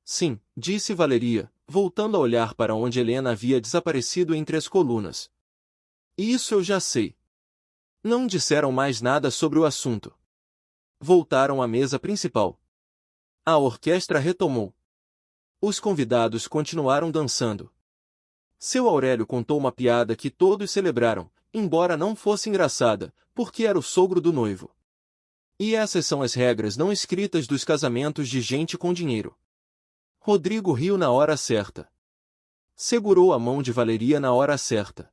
Sim, disse Valeria, voltando a olhar para onde Helena havia desaparecido entre as colunas. Isso eu já sei. Não disseram mais nada sobre o assunto. Voltaram à mesa principal. A orquestra retomou. Os convidados continuaram dançando. Seu Aurélio contou uma piada que todos celebraram, embora não fosse engraçada, porque era o sogro do noivo. E essas são as regras não escritas dos casamentos de gente com dinheiro. Rodrigo riu na hora certa. Segurou a mão de Valeria na hora certa.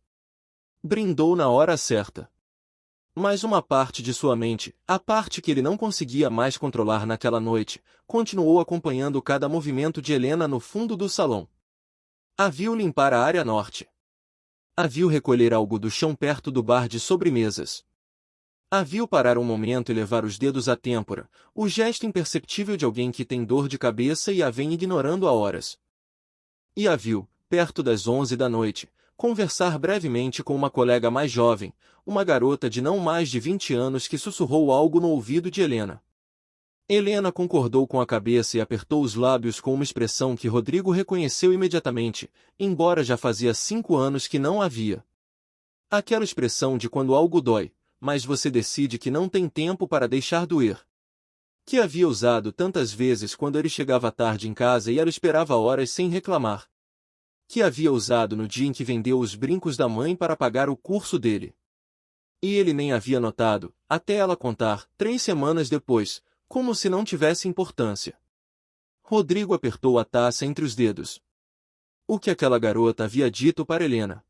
Brindou na hora certa. Mas uma parte de sua mente, a parte que ele não conseguia mais controlar naquela noite, continuou acompanhando cada movimento de Helena no fundo do salão. A viu limpar a área norte. A viu recolher algo do chão perto do bar de sobremesas. A viu parar um momento e levar os dedos à têmpora, o gesto imperceptível de alguém que tem dor de cabeça e a vem ignorando há horas. E a viu, perto das 11 da noite, conversar brevemente com uma colega mais jovem, uma garota de não mais de 20 anos que sussurrou algo no ouvido de Helena. Helena concordou com a cabeça e apertou os lábios com uma expressão que Rodrigo reconheceu imediatamente, embora já fazia 5 anos que não havia. Aquela expressão de quando algo dói, mas você decide que não tem tempo para deixar doer. Que havia usado tantas vezes quando ele chegava tarde em casa e ela esperava horas sem reclamar. Que havia usado no dia em que vendeu os brincos da mãe para pagar o curso dele. E ele nem havia notado, até ela contar, 3 semanas depois, como se não tivesse importância. Rodrigo apertou a taça entre os dedos. O que aquela garota havia dito para Helena?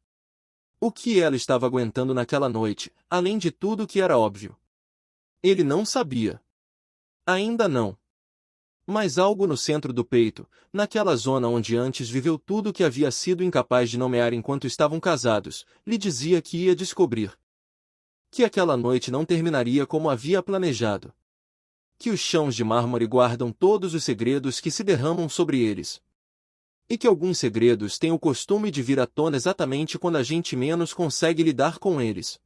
O que ela estava aguentando naquela noite, além de tudo que era óbvio? Ele não sabia. Ainda não. Mas algo no centro do peito, naquela zona onde antes viveu tudo que havia sido incapaz de nomear enquanto estavam casados, lhe dizia que ia descobrir. Que aquela noite não terminaria como havia planejado. Que os chãos de mármore guardam todos os segredos que se derramam sobre eles. E que alguns segredos têm o costume de vir à tona exatamente quando a gente menos consegue lidar com eles.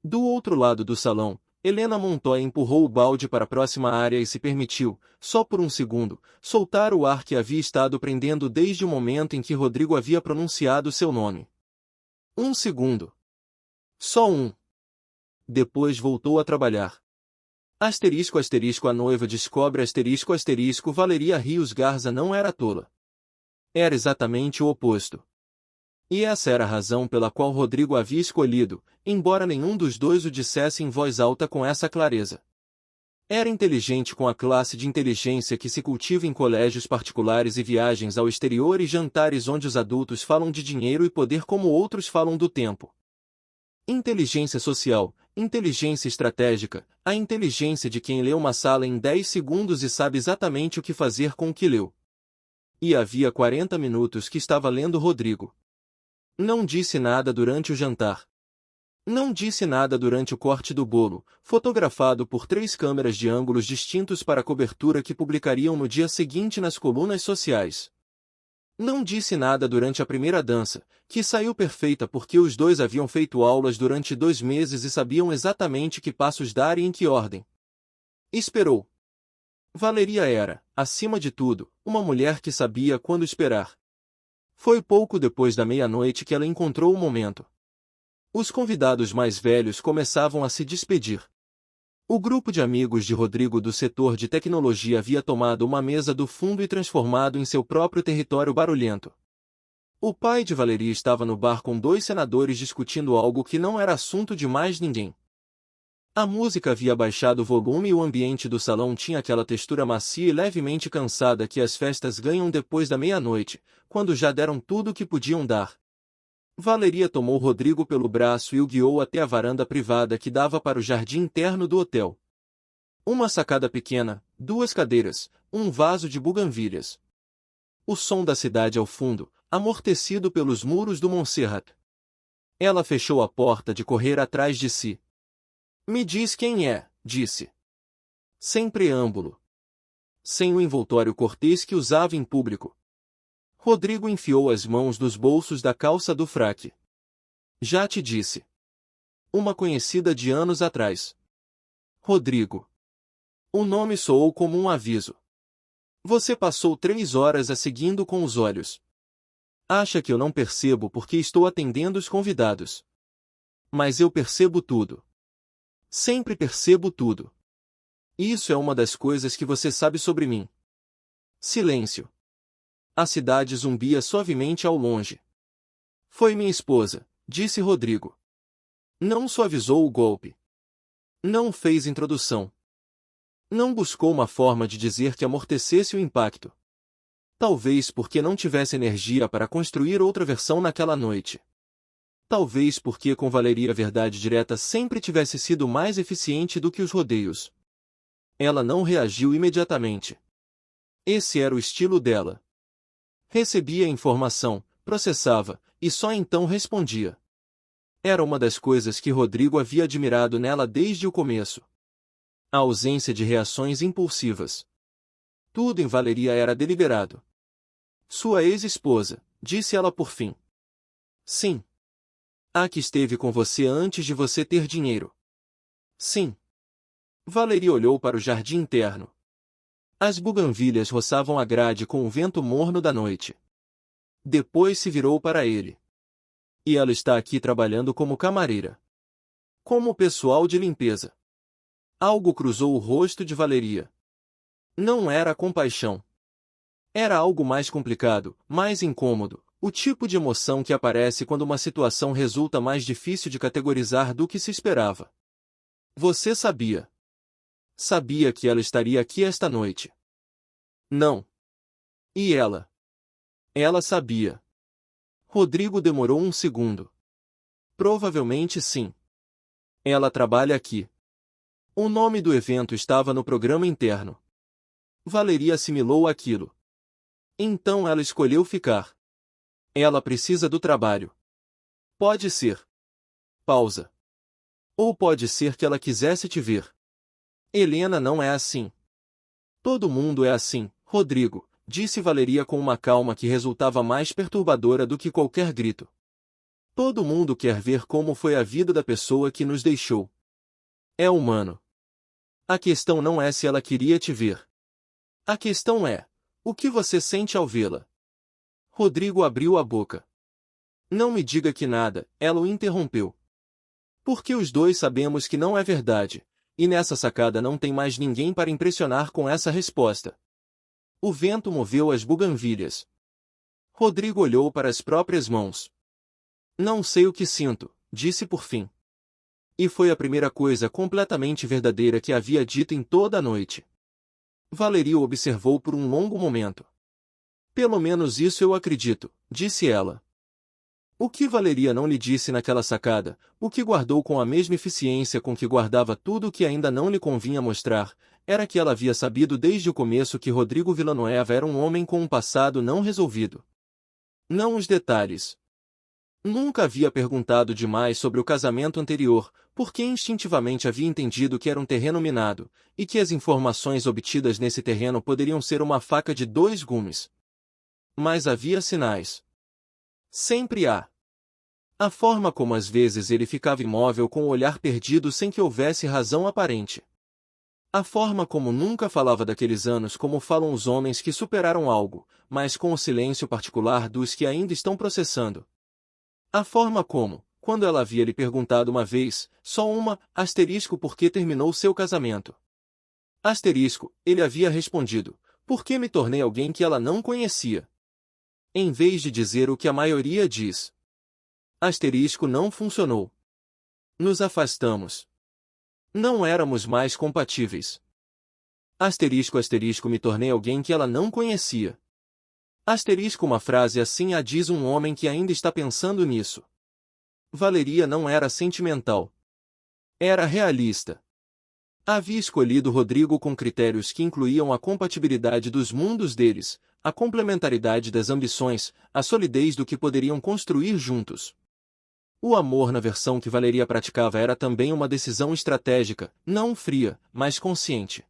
Do outro lado do salão, Helena Montoya empurrou o balde para a próxima área e se permitiu, só por um segundo, soltar o ar que havia estado prendendo desde o momento em que Rodrigo havia pronunciado seu nome. Um segundo. Só um. Depois voltou a trabalhar. Asterisco asterisco a noiva descobre asterisco asterisco Valeria Rios Garza não era tola. Era exatamente o oposto. E essa era a razão pela qual Rodrigo havia escolhido, embora nenhum dos dois o dissesse em voz alta com essa clareza. Era inteligente com a classe de inteligência que se cultiva em colégios particulares e viagens ao exterior e jantares onde os adultos falam de dinheiro e poder como outros falam do tempo. Inteligência social, inteligência estratégica, a inteligência de quem lê uma sala em 10 segundos e sabe exatamente o que fazer com o que leu. E havia 40 minutos que estava lendo Rodrigo. Não disse nada durante o jantar. Não disse nada durante o corte do bolo, fotografado por 3 câmeras de ângulos distintos para a cobertura que publicariam no dia seguinte nas colunas sociais. Não disse nada durante a primeira dança, que saiu perfeita porque os dois haviam feito aulas durante 2 meses e sabiam exatamente que passos dar e em que ordem. Esperou. Valeria era, acima de tudo, uma mulher que sabia quando esperar. Foi pouco depois da meia-noite que ela encontrou o momento. Os convidados mais velhos começavam a se despedir. O grupo de amigos de Rodrigo do setor de tecnologia havia tomado uma mesa do fundo e transformado em seu próprio território barulhento. O pai de Valeria estava no bar com 2 senadores discutindo algo que não era assunto de mais ninguém. A música havia baixado o volume e o ambiente do salão tinha aquela textura macia e levemente cansada que as festas ganham depois da meia-noite, quando já deram tudo o que podiam dar. Valeria tomou Rodrigo pelo braço e o guiou até a varanda privada que dava para o jardim interno do hotel. Uma sacada pequena, 2 cadeiras, um vaso de buganvílias. O som da cidade ao fundo, amortecido pelos muros do Montserrat. Ela fechou a porta de correr atrás de si. Me diz quem é, disse. Sem preâmbulo. Sem o envoltório cortês que usava em público. Rodrigo enfiou as mãos nos bolsos da calça do fraque. Já te disse. Uma conhecida de anos atrás. Rodrigo. O nome soou como um aviso. Você passou 3 horas a seguindo com os olhos. Acha que eu não percebo porque estou atendendo os convidados. Mas eu percebo tudo. Sempre percebo tudo. Isso é uma das coisas que você sabe sobre mim. Silêncio. A cidade zumbia suavemente ao longe. Foi minha esposa, disse Rodrigo. Não suavizou o golpe. Não fez introdução. Não buscou uma forma de dizer que amortecesse o impacto. Talvez porque não tivesse energia para construir outra versão naquela noite. Talvez porque com Valeria a verdade direta sempre tivesse sido mais eficiente do que os rodeios. Ela não reagiu imediatamente. Esse era o estilo dela. Recebia a informação, processava, e só então respondia. Era uma das coisas que Rodrigo havia admirado nela desde o começo. A ausência de reações impulsivas. Tudo em Valeria era deliberado. Sua ex-esposa, disse ela por fim. Sim. A que esteve com você antes de você ter dinheiro. Sim. Valeria olhou para o jardim interno. As buganvílias roçavam a grade com o vento morno da noite. Depois se virou para ele. E ela está aqui trabalhando como camareira. Como pessoal de limpeza. Algo cruzou o rosto de Valeria. Não era compaixão. Era algo mais complicado, mais incômodo, o tipo de emoção que aparece quando uma situação resulta mais difícil de categorizar do que se esperava. Você sabia. Sabia que ela estaria aqui esta noite. Não. E ela? Ela sabia. Rodrigo demorou um segundo. Provavelmente sim. Ela trabalha aqui. O nome do evento estava no programa interno. Valeria assimilou aquilo. Então ela escolheu ficar. Ela precisa do trabalho. Pode ser. Pausa. Ou pode ser que ela quisesse te ver. Helena não é assim. Todo mundo é assim, Rodrigo, disse Valeria com uma calma que resultava mais perturbadora do que qualquer grito. Todo mundo quer ver como foi a vida da pessoa que nos deixou. É humano. A questão não é se ela queria te ver. A questão é, o que você sente ao vê-la? Rodrigo abriu a boca. Não me diga que nada, ela o interrompeu. Porque os dois sabemos que não é verdade. E nessa sacada não tem mais ninguém para impressionar com essa resposta. O vento moveu as buganvílias. Rodrigo olhou para as próprias mãos. Não sei o que sinto, disse por fim. E foi a primeira coisa completamente verdadeira que havia dito em toda a noite. Valeria o observou por um longo momento. Pelo menos isso eu acredito, disse ela. O que Valeria não lhe disse naquela sacada, o que guardou com a mesma eficiência com que guardava tudo o que ainda não lhe convinha mostrar, era que ela havia sabido desde o começo que Rodrigo Villanueva era um homem com um passado não resolvido. Não os detalhes. Nunca havia perguntado demais sobre o casamento anterior, porque instintivamente havia entendido que era um terreno minado, e que as informações obtidas nesse terreno poderiam ser uma faca de dois gumes. Mas havia sinais. Sempre há. A forma como às vezes ele ficava imóvel com o olhar perdido sem que houvesse razão aparente. A forma como nunca falava daqueles anos como falam os homens que superaram algo, mas com o silêncio particular dos que ainda estão processando. A forma como, quando ela havia lhe perguntado uma vez, só uma, por que terminou seu casamento. Ele havia respondido, porque me tornei alguém que ela não conhecia. Em vez de dizer o que a maioria diz. Não funcionou. Nos afastamos. Não éramos mais compatíveis. Me tornei alguém que ela não conhecia. Uma frase assim a diz um homem que ainda está pensando nisso. Valeria não era sentimental. Era realista. Havia escolhido Rodrigo com critérios que incluíam a compatibilidade dos mundos deles, a complementaridade das ambições, a solidez do que poderiam construir juntos. O amor na versão que Valeria praticava era também uma decisão estratégica, não fria, mas consciente.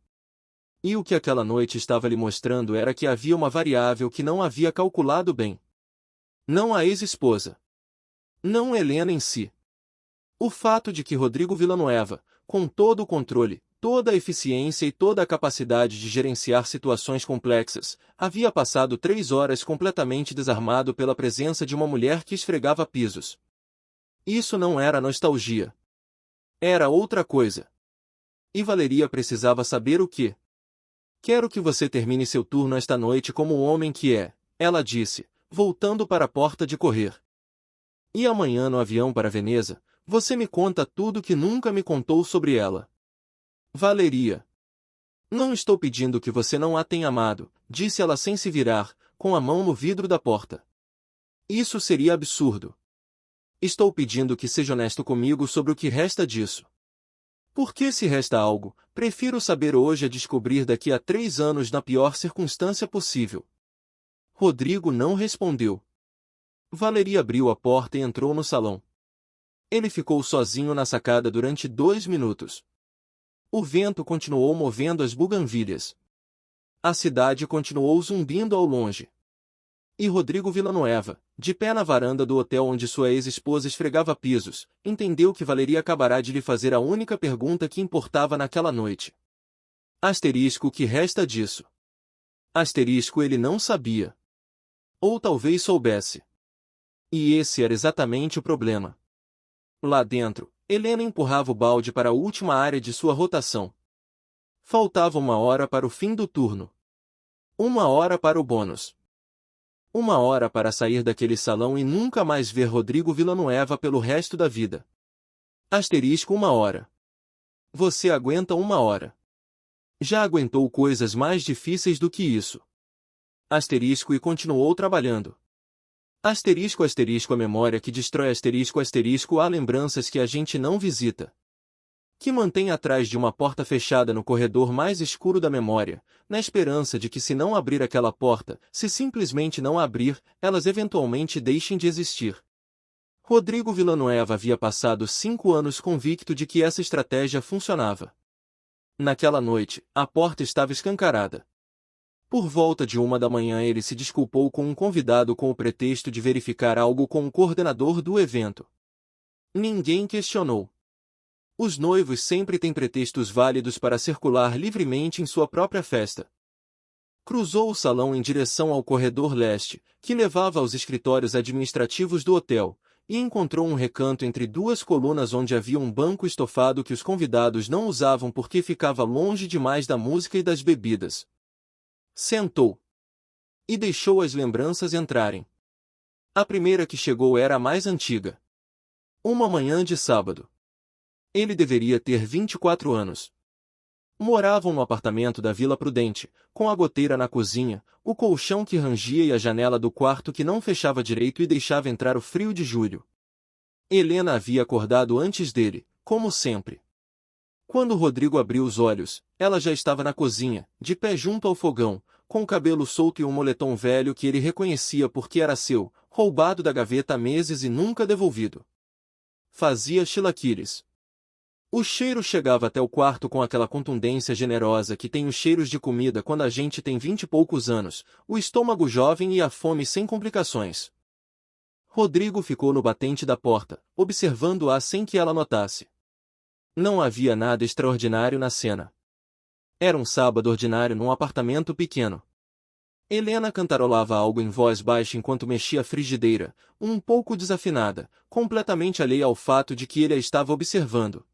E o que aquela noite estava lhe mostrando era que havia uma variável que não havia calculado bem. Não a ex-esposa. Não Helena em si. O fato de que Rodrigo Villanueva, com todo o controle, toda a eficiência e toda a capacidade de gerenciar situações complexas, havia passado 3 horas completamente desarmado pela presença de uma mulher que esfregava pisos. Isso não era nostalgia. Era outra coisa. E Valeria precisava saber o que. Quero que você termine seu turno esta noite como o homem que é, ela disse, voltando para a porta de correr. E amanhã no avião para Veneza, você me conta tudo que nunca me contou sobre ela. Valeria. Não estou pedindo que você não a tenha amado, disse ela sem se virar, com a mão no vidro da porta. Isso seria absurdo. Estou pedindo que seja honesto comigo sobre o que resta disso. Porque se resta algo, prefiro saber hoje a descobrir daqui a 3 anos na pior circunstância possível. Rodrigo não respondeu. Valeria abriu a porta e entrou no salão. Ele ficou sozinho na sacada durante 2 minutos. O vento continuou movendo as buganvílias. A cidade continuou zumbindo ao longe. E Rodrigo Villanueva, de pé na varanda do hotel onde sua ex-esposa esfregava pisos, entendeu que Valeria acabará de lhe fazer a única pergunta que importava naquela noite. O que resta disso? Ele não sabia. Ou talvez soubesse. E esse era exatamente o problema. Lá dentro, Helena empurrava o balde para a última área de sua rotação. Faltava 1 hora para o fim do turno. 1 hora para o bônus. 1 hora para sair daquele salão e nunca mais ver Rodrigo Villanueva pelo resto da vida. 1 hora. Você aguenta 1 hora. Já aguentou coisas mais difíceis do que isso. E continuou trabalhando. A memória que destrói há lembranças que a gente não visita. Que mantém atrás de uma porta fechada no corredor mais escuro da memória, na esperança de que se não abrir aquela porta, se simplesmente não a abrir, elas eventualmente deixem de existir. Rodrigo Villanueva havia passado 5 anos convicto de que essa estratégia funcionava. Naquela noite, a porta estava escancarada. Por volta de 1 da manhã ele se desculpou com um convidado com o pretexto de verificar algo com o coordenador do evento. Ninguém questionou. Os noivos sempre têm pretextos válidos para circular livremente em sua própria festa. Cruzou o salão em direção ao corredor leste, que levava aos escritórios administrativos do hotel, e encontrou um recanto entre 2 colunas onde havia um banco estofado que os convidados não usavam porque ficava longe demais da música e das bebidas. Sentou. E deixou as lembranças entrarem. A primeira que chegou era a mais antiga. Uma manhã de sábado. Ele deveria ter 24 anos. Moravam no apartamento da Vila Prudente, com a goteira na cozinha, o colchão que rangia e a janela do quarto que não fechava direito e deixava entrar o frio de julho. Helena havia acordado antes dele, como sempre. Quando Rodrigo abriu os olhos, ela já estava na cozinha, de pé junto ao fogão, com o cabelo solto e um moletom velho que ele reconhecia porque era seu, roubado da gaveta há meses e nunca devolvido. Fazia chilaquiles. O cheiro chegava até o quarto com aquela contundência generosa que tem os cheiros de comida quando a gente tem 20 e poucos anos, o estômago jovem e a fome sem complicações. Rodrigo ficou no batente da porta, observando-a sem que ela notasse. Não havia nada extraordinário na cena. Era um sábado ordinário num apartamento pequeno. Helena cantarolava algo em voz baixa enquanto mexia a frigideira, um pouco desafinada, completamente alheia ao fato de que ele a estava observando.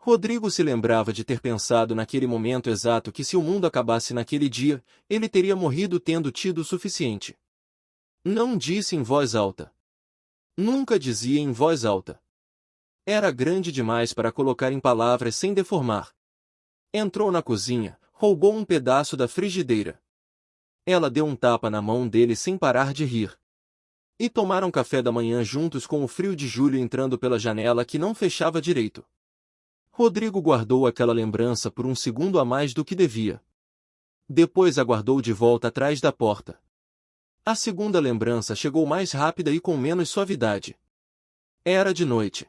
Rodrigo se lembrava de ter pensado naquele momento exato que se o mundo acabasse naquele dia, ele teria morrido tendo tido o suficiente. Não disse em voz alta. Nunca dizia em voz alta. Era grande demais para colocar em palavras sem deformar. Entrou na cozinha, roubou um pedaço da frigideira. Ela deu um tapa na mão dele sem parar de rir. E tomaram café da manhã juntos com o frio de julho entrando pela janela que não fechava direito. Rodrigo guardou aquela lembrança por um segundo a mais do que devia. Depois aguardou de volta atrás da porta. A segunda lembrança chegou mais rápida e com menos suavidade. Era de noite.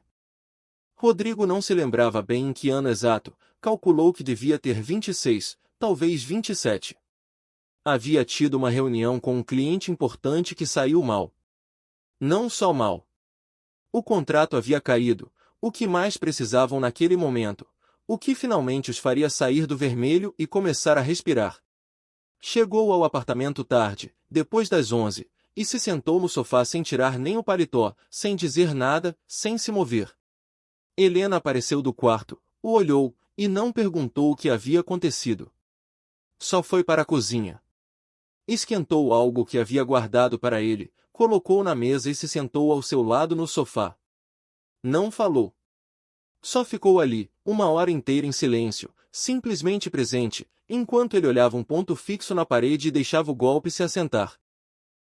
Rodrigo não se lembrava bem em que ano exato, calculou que devia ter 26, talvez 27. Havia tido uma reunião com um cliente importante que saiu mal. Não só mal. O contrato havia caído, o que mais precisavam naquele momento, o que finalmente os faria sair do vermelho e começar a respirar. Chegou ao apartamento tarde, depois das 11, e se sentou no sofá sem tirar nem o paletó, sem dizer nada, sem se mover. Helena apareceu do quarto, o olhou, e não perguntou o que havia acontecido. Só foi para a cozinha. Esquentou algo que havia guardado para ele, colocou na mesa e se sentou ao seu lado no sofá. Não falou. Só ficou ali, uma hora inteira em silêncio, simplesmente presente, enquanto ele olhava um ponto fixo na parede e deixava o golpe se assentar.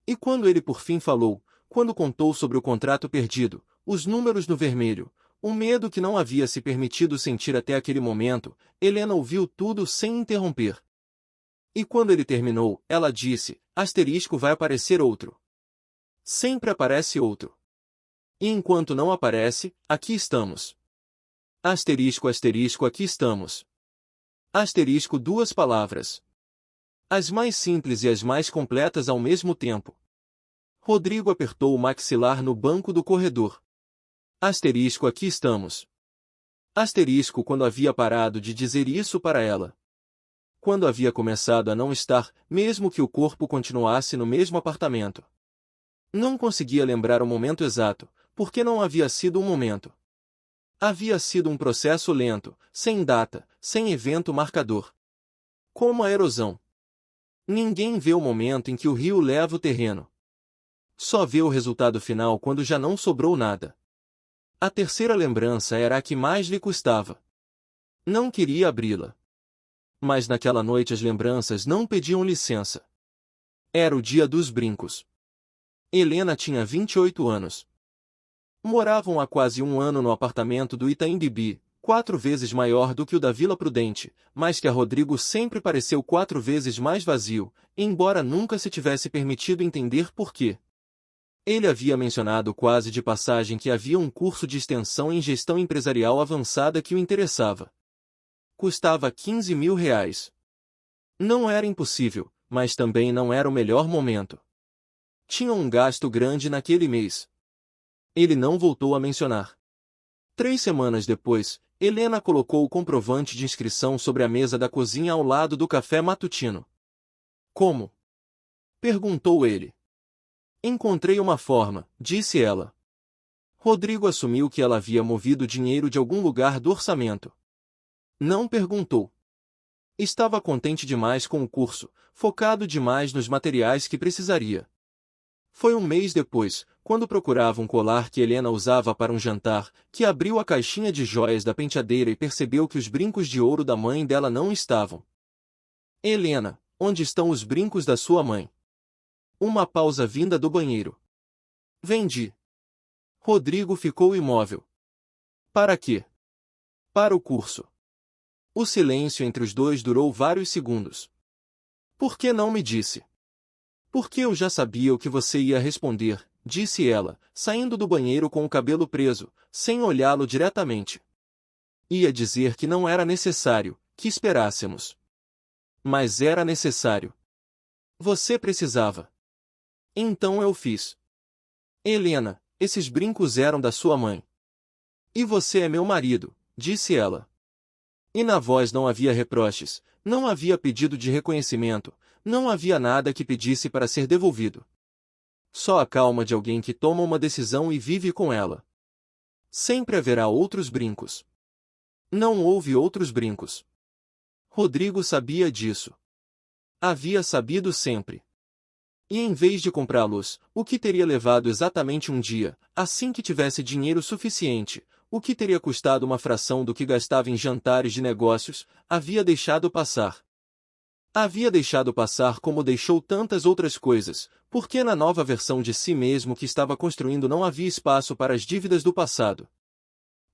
E quando ele por fim falou, quando contou sobre o contrato perdido, os números no vermelho, o medo que não havia se permitido sentir até aquele momento, Helena ouviu tudo sem interromper. E quando ele terminou, ela disse, asterisco vai aparecer outro. Sempre aparece outro. E enquanto não aparece, aqui estamos. Asterisco asterisco aqui estamos. Asterisco duas palavras. As mais simples e as mais completas ao mesmo tempo. Rodrigo apertou o maxilar no banco do corredor. Asterisco aqui estamos. Asterisco quando havia parado de dizer isso para ela. Quando havia começado a não estar, mesmo que o corpo continuasse no mesmo apartamento. Não conseguia lembrar o momento exato, porque não havia sido um momento. Havia sido um processo lento, sem data, sem evento marcador. Como a erosão. Ninguém vê o momento em que o rio leva o terreno. Só vê o resultado final quando já não sobrou nada. A terceira lembrança era a que mais lhe custava. Não queria abri-la. Mas naquela noite as lembranças não pediam licença. Era o dia dos brincos. Helena tinha 28 anos. Moravam há quase um ano no apartamento do Itaim Bibi, 4 vezes maior do que o da Vila Prudente, mas que a Rodrigo sempre pareceu 4 vezes mais vazio, embora nunca se tivesse permitido entender por quê. Ele havia mencionado quase de passagem que havia um curso de extensão em gestão empresarial avançada que o interessava. Custava 15 mil reais. Não era impossível, mas também não era o melhor momento. Tinha um gasto grande naquele mês. Ele não voltou a mencionar. 3 semanas depois, Helena colocou o comprovante de inscrição sobre a mesa da cozinha ao lado do café matutino. Como? Perguntou ele. Encontrei uma forma, disse ela. Rodrigo assumiu que ela havia movido dinheiro de algum lugar do orçamento. Não perguntou. Estava contente demais com o curso, focado demais nos materiais que precisaria. Foi um mês depois, quando procurava um colar que Helena usava para um jantar, que abriu a caixinha de joias da penteadeira e percebeu que os brincos de ouro da mãe dela não estavam. Helena, onde estão os brincos da sua mãe? Uma pausa vinda do banheiro. Vendi. Rodrigo ficou imóvel. Para quê? Para o curso. O silêncio entre os dois durou vários segundos. Por que não me disse? Porque eu já sabia o que você ia responder, disse ela, saindo do banheiro com o cabelo preso, sem olhá-lo diretamente. Ia dizer que não era necessário, que esperássemos. Mas era necessário. Você precisava. Então eu fiz. Helena, esses brincos eram da sua mãe. E você é meu marido, disse ela. E na voz não havia reproches, não havia pedido de reconhecimento, não havia nada que pedisse para ser devolvido. Só a calma de alguém que toma uma decisão e vive com ela. Sempre haverá outros brincos. Não houve outros brincos. Rodrigo sabia disso. Havia sabido sempre. E em vez de comprá-los, o que teria levado exatamente um dia, assim que tivesse dinheiro suficiente, o que teria custado uma fração do que gastava em jantares de negócios, havia deixado passar. Havia deixado passar como deixou tantas outras coisas, porque na nova versão de si mesmo que estava construindo não havia espaço para as dívidas do passado.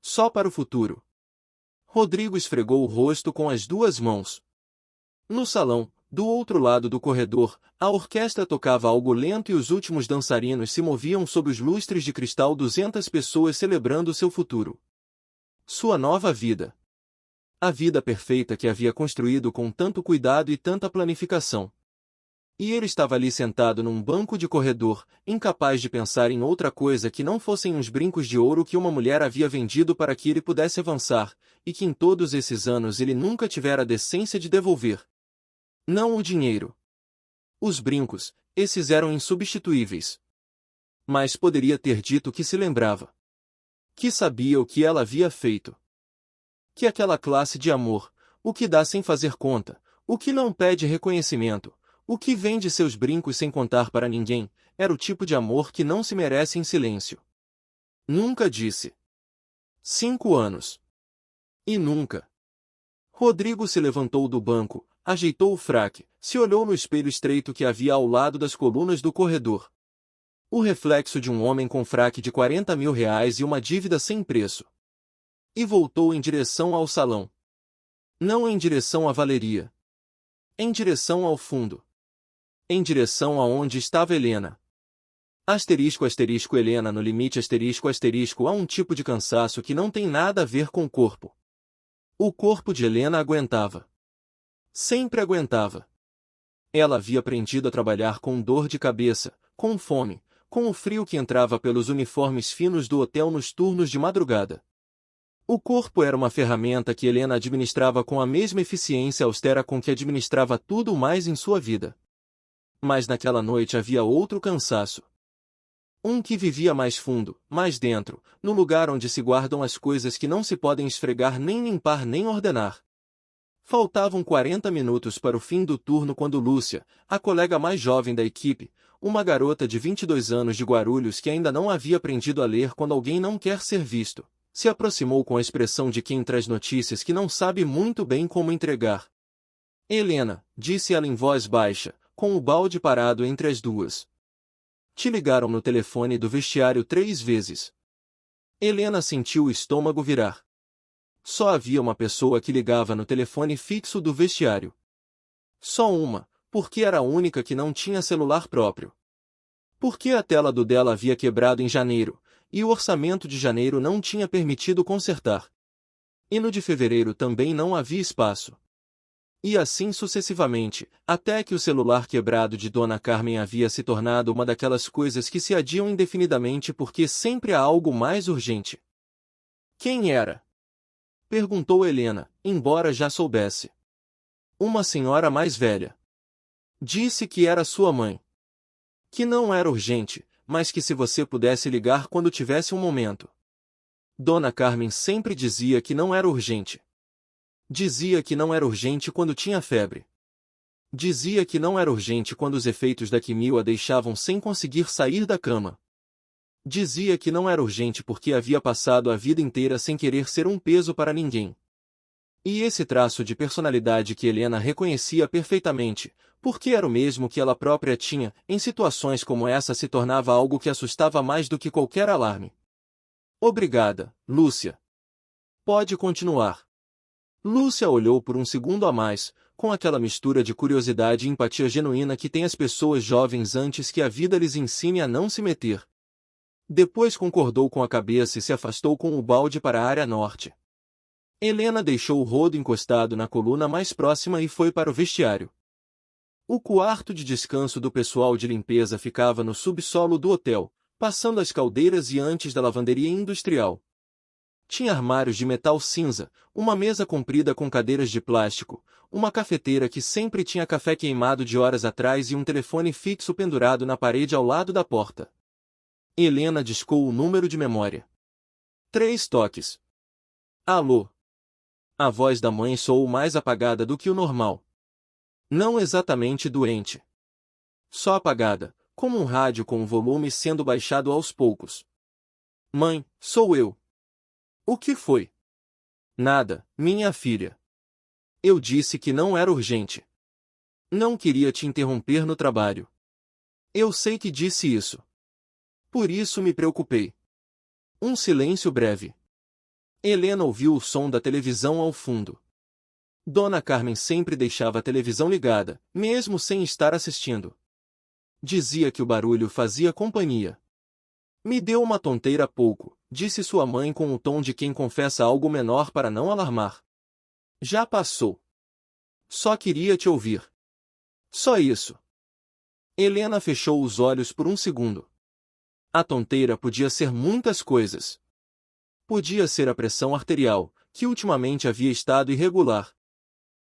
Só para o futuro. Rodrigo esfregou o rosto com as duas mãos. No salão, do outro lado do corredor, a orquestra tocava algo lento e os últimos dançarinos se moviam sob os lustres de cristal. 200 pessoas celebrando seu futuro. Sua nova vida. A vida perfeita que havia construído com tanto cuidado e tanta planificação. E ele estava ali sentado num banco de corredor, incapaz de pensar em outra coisa que não fossem uns brincos de ouro que uma mulher havia vendido para que ele pudesse avançar, e que em todos esses anos ele nunca tivera a decência de devolver. Não o dinheiro. Os brincos, esses eram insubstituíveis. Mas poderia ter dito que se lembrava. Que sabia o que ela havia feito. Que aquela classe de amor, o que dá sem fazer conta, o que não pede reconhecimento, o que vende seus brincos sem contar para ninguém, era o tipo de amor que não se merece em silêncio. Nunca disse. 5 anos. E nunca. Rodrigo se levantou do banco, ajeitou o fraque, se olhou no espelho estreito que havia ao lado das colunas do corredor. O reflexo de um homem com fraque de 40 mil reais e uma dívida sem preço. E voltou em direção ao salão. Não em direção à Valeria. Em direção ao fundo. Em direção aonde estava Helena. Asterisco asterisco Helena no limite asterisco asterisco há um tipo de cansaço que não tem nada a ver com o corpo. O corpo de Helena aguentava. Sempre aguentava. Ela havia aprendido a trabalhar com dor de cabeça, com fome, com o frio que entrava pelos uniformes finos do hotel nos turnos de madrugada. O corpo era uma ferramenta que Helena administrava com a mesma eficiência austera com que administrava tudo mais em sua vida. Mas naquela noite havia outro cansaço. Um que vivia mais fundo, mais dentro, no lugar onde se guardam as coisas que não se podem esfregar nem limpar nem ordenar. Faltavam 40 minutos para o fim do turno quando Lúcia, a colega mais jovem da equipe, uma garota de 22 anos de Guarulhos que ainda não havia aprendido a ler quando alguém não quer ser visto, se aproximou com a expressão de quem traz notícias que não sabe muito bem como entregar. Helena, disse ela em voz baixa, com o balde parado entre as duas. Te ligaram no telefone do vestiário 3 vezes. Helena sentiu o estômago virar. Só havia uma pessoa que ligava no telefone fixo do vestiário. Só uma, porque era a única que não tinha celular próprio. Porque a tela do dela havia quebrado em janeiro, e o orçamento de janeiro não tinha permitido consertar. E no de fevereiro também não havia espaço. E assim sucessivamente, até que o celular quebrado de Dona Carmen havia se tornado uma daquelas coisas que se adiam indefinidamente porque sempre há algo mais urgente. Quem era? Perguntou Helena, embora já soubesse. Uma senhora mais velha. Disse que era sua mãe. Que não era urgente, mas que se você pudesse ligar quando tivesse um momento. Dona Carmen sempre dizia que não era urgente. Dizia que não era urgente quando tinha febre. Dizia que não era urgente quando os efeitos da quimio a deixavam sem conseguir sair da cama. Dizia que não era urgente porque havia passado a vida inteira sem querer ser um peso para ninguém. E esse traço de personalidade que Helena reconhecia perfeitamente, porque era o mesmo que ela própria tinha, em situações como essa se tornava algo que assustava mais do que qualquer alarme. Obrigada, Lúcia. Pode continuar. Lúcia olhou por um segundo a mais, com aquela mistura de curiosidade e empatia genuína que tem as pessoas jovens antes que a vida lhes ensine a não se meter. Depois concordou com a cabeça e se afastou com o balde para a área norte. Helena deixou o rodo encostado na coluna mais próxima e foi para o vestiário. O quarto de descanso do pessoal de limpeza ficava no subsolo do hotel, passando as caldeiras e antes da lavanderia industrial. Tinha armários de metal cinza, uma mesa comprida com cadeiras de plástico, uma cafeteira que sempre tinha café queimado de horas atrás e um telefone fixo pendurado na parede ao lado da porta. Helena discou o número de memória. 3 toques. Alô. A voz da mãe soou mais apagada do que o normal. Não exatamente doente. Só apagada, como um rádio com o volume sendo baixado aos poucos. Mãe, sou eu. O que foi? Nada, minha filha. Eu disse que não era urgente. Não queria te interromper no trabalho. Eu sei que disse isso. Por isso me preocupei. Um silêncio breve. Helena ouviu o som da televisão ao fundo. Dona Carmen sempre deixava a televisão ligada, mesmo sem estar assistindo. Dizia que o barulho fazia companhia. Me deu uma tonteira há pouco, disse sua mãe com o tom de quem confessa algo menor para não alarmar. Já passou. Só queria te ouvir. Só isso. Helena fechou os olhos por um segundo. A tonteira podia ser muitas coisas. Podia ser a pressão arterial, que ultimamente havia estado irregular.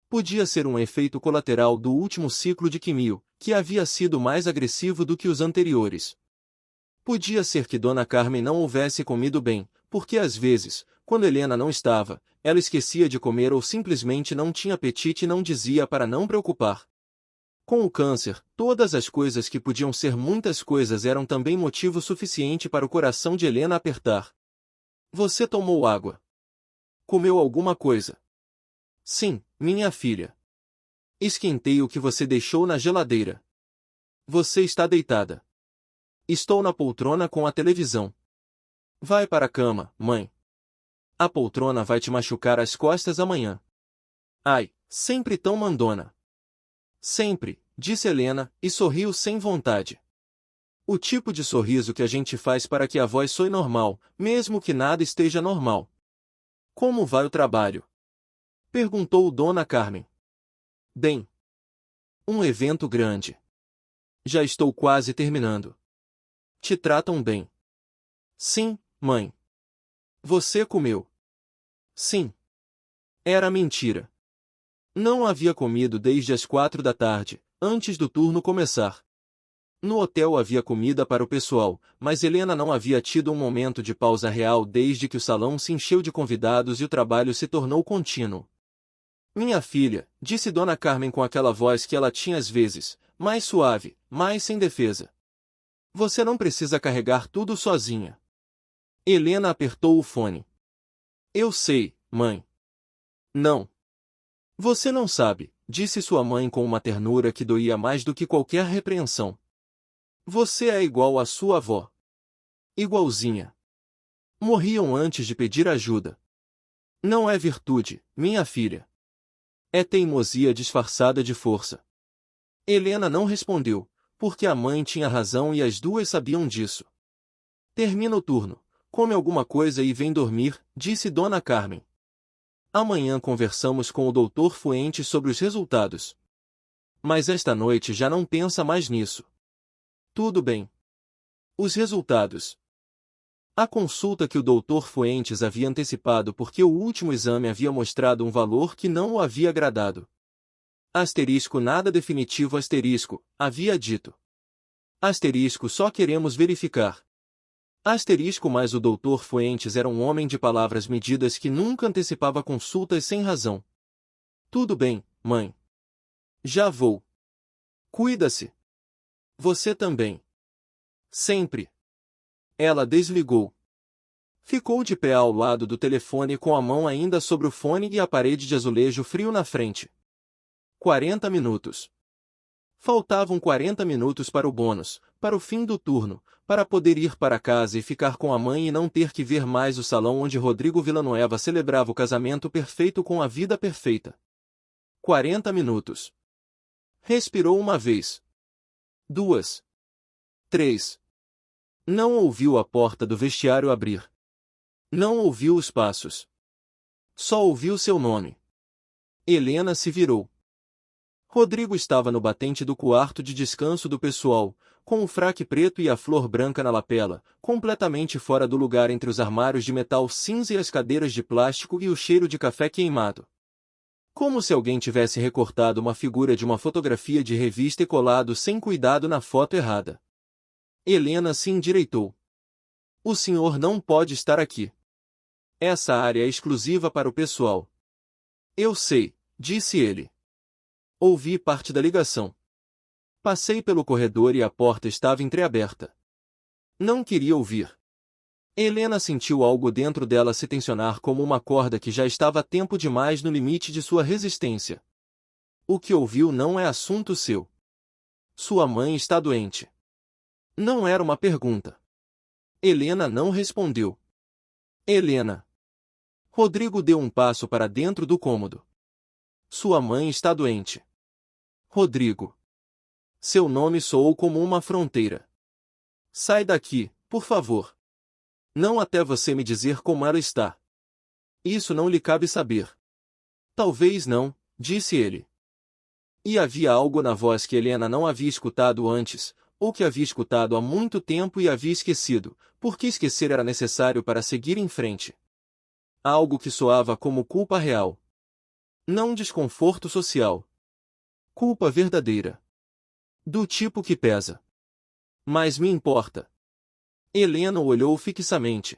Podia ser um efeito colateral do último ciclo de quimio, que havia sido mais agressivo do que os anteriores. Podia ser que Dona Carmen não houvesse comido bem, porque às vezes, quando Helena não estava, ela esquecia de comer ou simplesmente não tinha apetite e não dizia para não preocupar. Com o câncer, todas as coisas que podiam ser muitas coisas eram também motivo suficiente para o coração de Helena apertar. Você tomou água? Comeu alguma coisa? Sim, minha filha. Esquentei o que você deixou na geladeira. Você está deitada. Estou na poltrona com a televisão. Vai para a cama, mãe. A poltrona vai te machucar as costas amanhã. Ai, sempre tão mandona. Sempre, disse Helena, e sorriu sem vontade. O tipo de sorriso que a gente faz para que a voz soe normal, mesmo que nada esteja normal. Como vai o trabalho? Perguntou Dona Carmen. Bem. Um evento grande. Já estou quase terminando. Te tratam bem? Sim, mãe. Você comeu? Sim. Era mentira. Não havia comido desde as 4 da tarde, antes do turno começar. No hotel havia comida para o pessoal, mas Helena não havia tido um momento de pausa real desde que o salão se encheu de convidados e o trabalho se tornou contínuo. Minha filha, disse Dona Carmen com aquela voz que ela tinha às vezes, mais suave, mais sem defesa. Você não precisa carregar tudo sozinha. Helena apertou o fone. Eu sei, mãe. Não. Você não sabe, disse sua mãe com uma ternura que doía mais do que qualquer repreensão. Você é igual à sua avó. Igualzinha. Morriam antes de pedir ajuda. Não é virtude, minha filha. É teimosia disfarçada de força. Helena não respondeu, porque a mãe tinha razão e as duas sabiam disso. Termina o turno, come alguma coisa e vem dormir, disse Dona Carmen. Amanhã conversamos com o Dr. Fuentes sobre os resultados. Mas esta noite já não pensa mais nisso. Tudo bem. Os resultados. A consulta que o Dr. Fuentes havia antecipado porque o último exame havia mostrado um valor que não o havia agradado. Asterisco nada definitivo asterisco, havia dito. Asterisco só queremos verificar. Asterisco mas o Dr. Fuentes era um homem de palavras medidas que nunca antecipava consultas sem razão. Tudo bem, mãe. Já vou. Cuida-se. Você também. Sempre. Ela desligou. Ficou de pé ao lado do telefone com a mão ainda sobre o fone e a parede de azulejo frio na frente. 40 minutos. Faltavam 40 minutos para o bônus, para o fim do turno, para poder ir para casa e ficar com a mãe e não ter que ver mais o salão onde Rodrigo Villanueva celebrava o casamento perfeito com a vida perfeita. 40 minutos. Respirou uma vez. 2. 3. Não ouviu a porta do vestiário abrir. Não ouviu os passos. Só ouviu seu nome. Helena se virou. Rodrigo estava no batente do quarto de descanso do pessoal, com o fraque preto e a flor branca na lapela, completamente fora do lugar entre os armários de metal cinza e as cadeiras de plástico e o cheiro de café queimado. Como se alguém tivesse recortado uma figura de uma fotografia de revista e colado sem cuidado na foto errada. Helena se endireitou. O senhor não pode estar aqui. Essa área é exclusiva para o pessoal. Eu sei, disse ele. Ouvi parte da ligação. Passei pelo corredor e a porta estava entreaberta. Não queria ouvir. Helena sentiu algo dentro dela se tensionar como uma corda que já estava tempo demais no limite de sua resistência. O que ouviu não é assunto seu. Sua mãe está doente. Não era uma pergunta. Helena não respondeu. Helena. Rodrigo deu um passo para dentro do cômodo. Sua mãe está doente. Rodrigo. Seu nome soou como uma fronteira. Sai daqui, por favor. Não até você me dizer como ela está. Isso não lhe cabe saber. Talvez não, disse ele. E havia algo na voz que Helena não havia escutado antes, ou que havia escutado há muito tempo e havia esquecido, porque esquecer era necessário para seguir em frente. Algo que soava como culpa real. Não desconforto social. Culpa verdadeira. Do tipo que pesa. Mas me importa. Helena o olhou fixamente.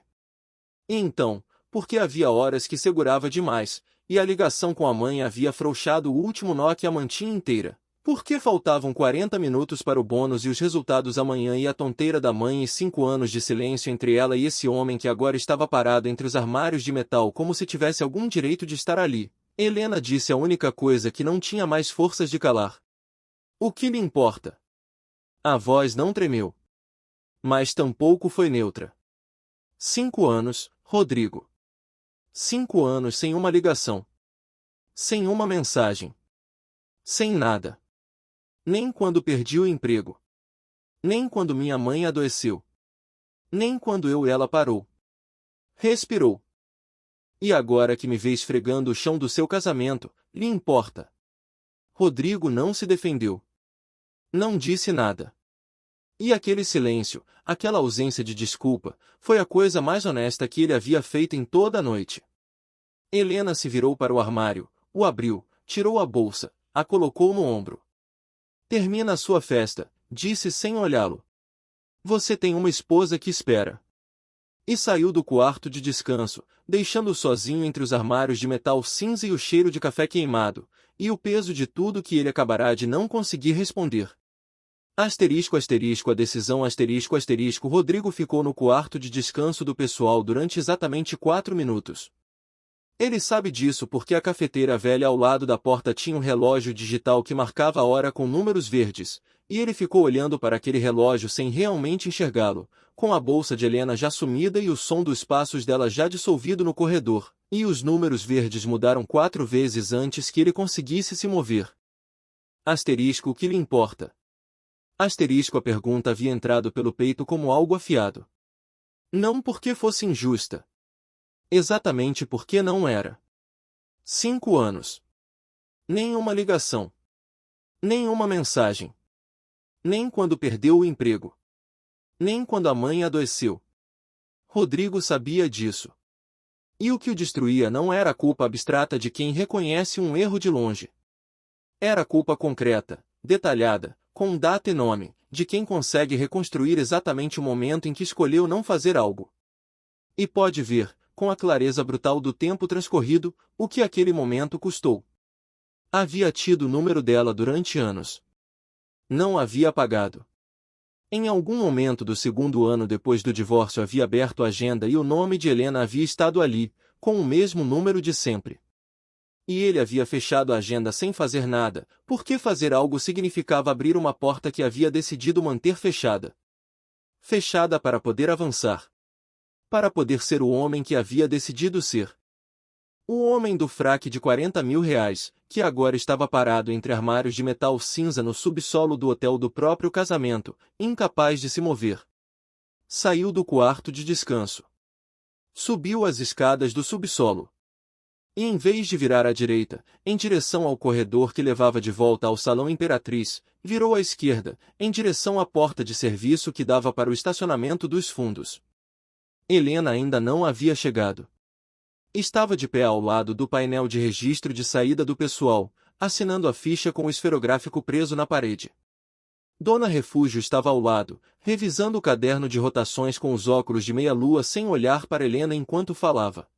E então, porque havia horas que segurava demais, e a ligação com a mãe havia afrouxado o último nó que a mantinha inteira. Porque faltavam 40 minutos para o bônus e os resultados amanhã e a tonteira da mãe e 5 anos de silêncio entre ela e esse homem que agora estava parado entre os armários de metal como se tivesse algum direito de estar ali. Helena disse a única coisa que não tinha mais forças de calar. O que lhe importa? A voz não tremeu. Mas tampouco foi neutra. 5 anos, Rodrigo. 5 anos sem uma ligação. Sem uma mensagem. Sem nada. Nem quando perdi o emprego. Nem quando minha mãe adoeceu. Nem quando eu e ela parou. Respirou. E agora que me vê esfregando o chão do seu casamento, lhe importa? Rodrigo não se defendeu. Não disse nada. E aquele silêncio, aquela ausência de desculpa, foi a coisa mais honesta que ele havia feito em toda a noite. Helena se virou para o armário, o abriu, tirou a bolsa, a colocou no ombro. Termina a sua festa, disse sem olhá-lo. Você tem uma esposa que espera. E saiu do quarto de descanso, deixando-o sozinho entre os armários de metal cinza e o cheiro de café queimado, e o peso de tudo que ele acabará de não conseguir responder. Asterisco asterisco a decisão asterisco asterisco Rodrigo ficou no quarto de descanso do pessoal durante exatamente 4 minutos. Ele sabe disso porque a cafeteira velha ao lado da porta tinha um relógio digital que marcava a hora com números verdes, e ele ficou olhando para aquele relógio sem realmente enxergá-lo, com a bolsa de Helena já sumida e o som dos passos dela já dissolvido no corredor, e os números verdes mudaram 4 vezes antes que ele conseguisse se mover. Asterisco o que lhe importa? Asterisco a pergunta havia entrado pelo peito como algo afiado. Não porque fosse injusta. Exatamente porque não era. 5 anos. Nenhuma ligação. Nenhuma mensagem. Nem quando perdeu o emprego. Nem quando a mãe adoeceu. Rodrigo sabia disso. E o que o destruía não era a culpa abstrata de quem reconhece um erro de longe. Era a culpa concreta, detalhada, com data e nome, de quem consegue reconstruir exatamente o momento em que escolheu não fazer algo. E pode ver, com a clareza brutal do tempo transcorrido, o que aquele momento custou. Havia tido o número dela durante anos. Não havia apagado. Em algum momento do segundo ano depois do divórcio havia aberto a agenda e o nome de Helena havia estado ali, com o mesmo número de sempre. E ele havia fechado a agenda sem fazer nada, porque fazer algo significava abrir uma porta que havia decidido manter fechada. Fechada para poder avançar. Para poder ser o homem que havia decidido ser. O homem do fraque de 40 mil reais, que agora estava parado entre armários de metal cinza no subsolo do hotel do próprio casamento, incapaz de se mover. Saiu do quarto de descanso. Subiu as escadas do subsolo. E em vez de virar à direita, em direção ao corredor que levava de volta ao Salão Imperatriz, virou à esquerda, em direção à porta de serviço que dava para o estacionamento dos fundos. Helena ainda não havia chegado. Estava de pé ao lado do painel de registro de saída do pessoal, assinando a ficha com o esferográfico preso na parede. Dona Refúgio estava ao lado, revisando o caderno de rotações com os óculos de meia-lua sem olhar para Helena enquanto falava.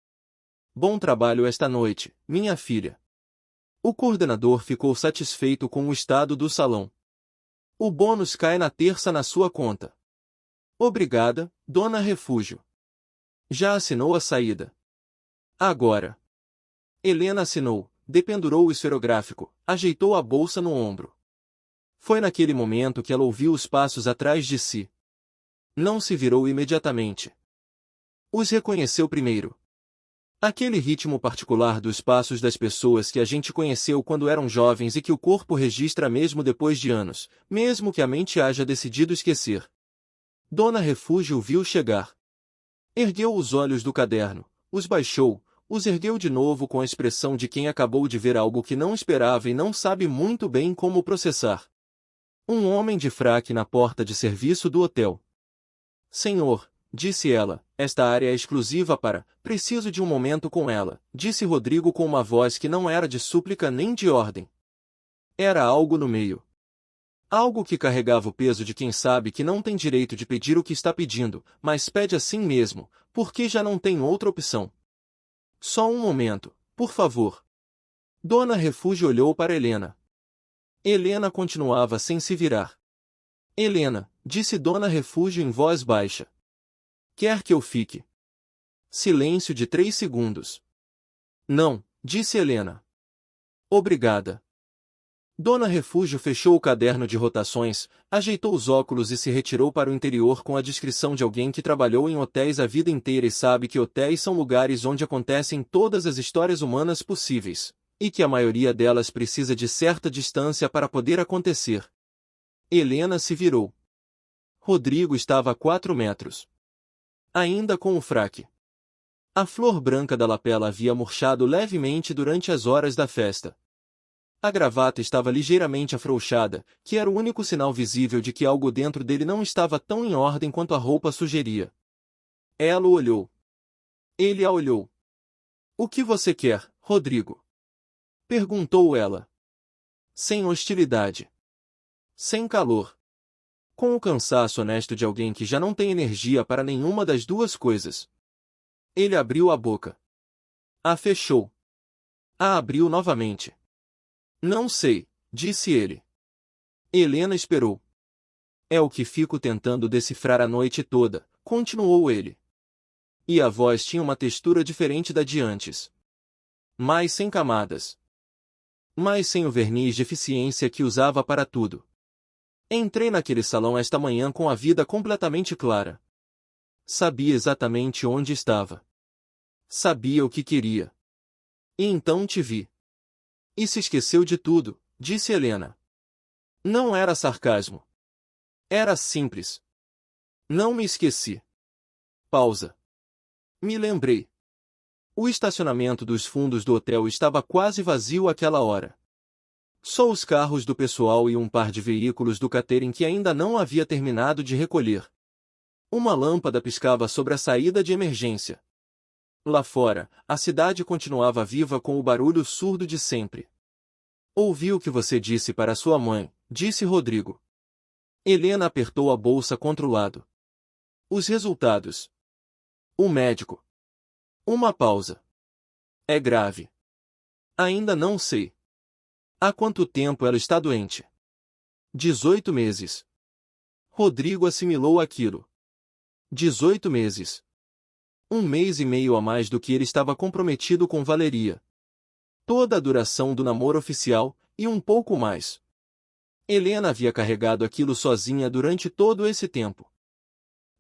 Bom trabalho esta noite, minha filha. O coordenador ficou satisfeito com o estado do salão. O bônus cai na terça na sua conta. Obrigada, Dona Refúgio. Já assinou a saída? Agora. Helena assinou, dependurou o esferográfico, ajeitou a bolsa no ombro. Foi naquele momento que ela ouviu os passos atrás de si. Não se virou imediatamente. Os reconheceu primeiro. Aquele ritmo particular dos passos das pessoas que a gente conheceu quando eram jovens e que o corpo registra mesmo depois de anos, mesmo que a mente haja decidido esquecer. Dona Refúgio o viu chegar. Ergueu os olhos do caderno, os baixou, os ergueu de novo com a expressão de quem acabou de ver algo que não esperava e não sabe muito bem como processar. Um homem de fraque na porta de serviço do hotel. Senhor, disse ela, esta área é exclusiva para... Preciso de um momento com ela, disse Rodrigo com uma voz que não era de súplica nem de ordem. Era algo no meio. Algo que carregava o peso de quem sabe que não tem direito de pedir o que está pedindo, mas pede assim mesmo, porque já não tem outra opção. Só um momento, por favor. Dona Refúgio olhou para Helena. Helena continuava sem se virar. Helena, disse Dona Refúgio em voz baixa. Quer que eu fique? Silêncio de 3 segundos. Não, disse Helena. Obrigada. Dona Refúgio fechou o caderno de rotações, ajeitou os óculos e se retirou para o interior com a discrição de alguém que trabalhou em hotéis a vida inteira e sabe que hotéis são lugares onde acontecem todas as histórias humanas possíveis, e que a maioria delas precisa de certa distância para poder acontecer. Helena se virou. Rodrigo estava a 4 metros. Ainda com o fraque. A flor branca da lapela havia murchado levemente durante as horas da festa. A gravata estava ligeiramente afrouxada, que era o único sinal visível de que algo dentro dele não estava tão em ordem quanto a roupa sugeria. Ela o olhou. Ele a olhou. O que você quer, Rodrigo? Perguntou ela. Sem hostilidade. Sem calor. Com o cansaço honesto de alguém que já não tem energia para nenhuma das duas coisas. Ele abriu a boca. A fechou. A abriu novamente. Não sei, disse ele. Helena esperou. É o que fico tentando decifrar a noite toda, continuou ele. E a voz tinha uma textura diferente da de antes. Mais sem camadas. Mais sem o verniz de eficiência que usava para tudo. Entrei naquele salão esta manhã com a vida completamente clara. Sabia exatamente onde estava. Sabia o que queria. E então te vi. E se esqueceu de tudo, disse Helena. Não era sarcasmo. Era simples. Não me esqueci. Pausa. Me lembrei. O estacionamento dos fundos do hotel estava quase vazio àquela hora. Só os carros do pessoal e um par de veículos do catering que ainda não havia terminado de recolher. Uma lâmpada piscava sobre a saída de emergência. Lá fora, a cidade continuava viva com o barulho surdo de sempre. Ouvi o que você disse para sua mãe, disse Rodrigo. Helena apertou a bolsa contra o lado. Os resultados. O médico. Uma pausa. É grave. Ainda não sei. Há quanto tempo ela está doente? 18 meses. Rodrigo assimilou aquilo. 18 meses. 1 mês e meio a mais do que ele estava comprometido com Valeria. Toda a duração do namoro oficial, e um pouco mais. Helena havia carregado aquilo sozinha durante todo esse tempo.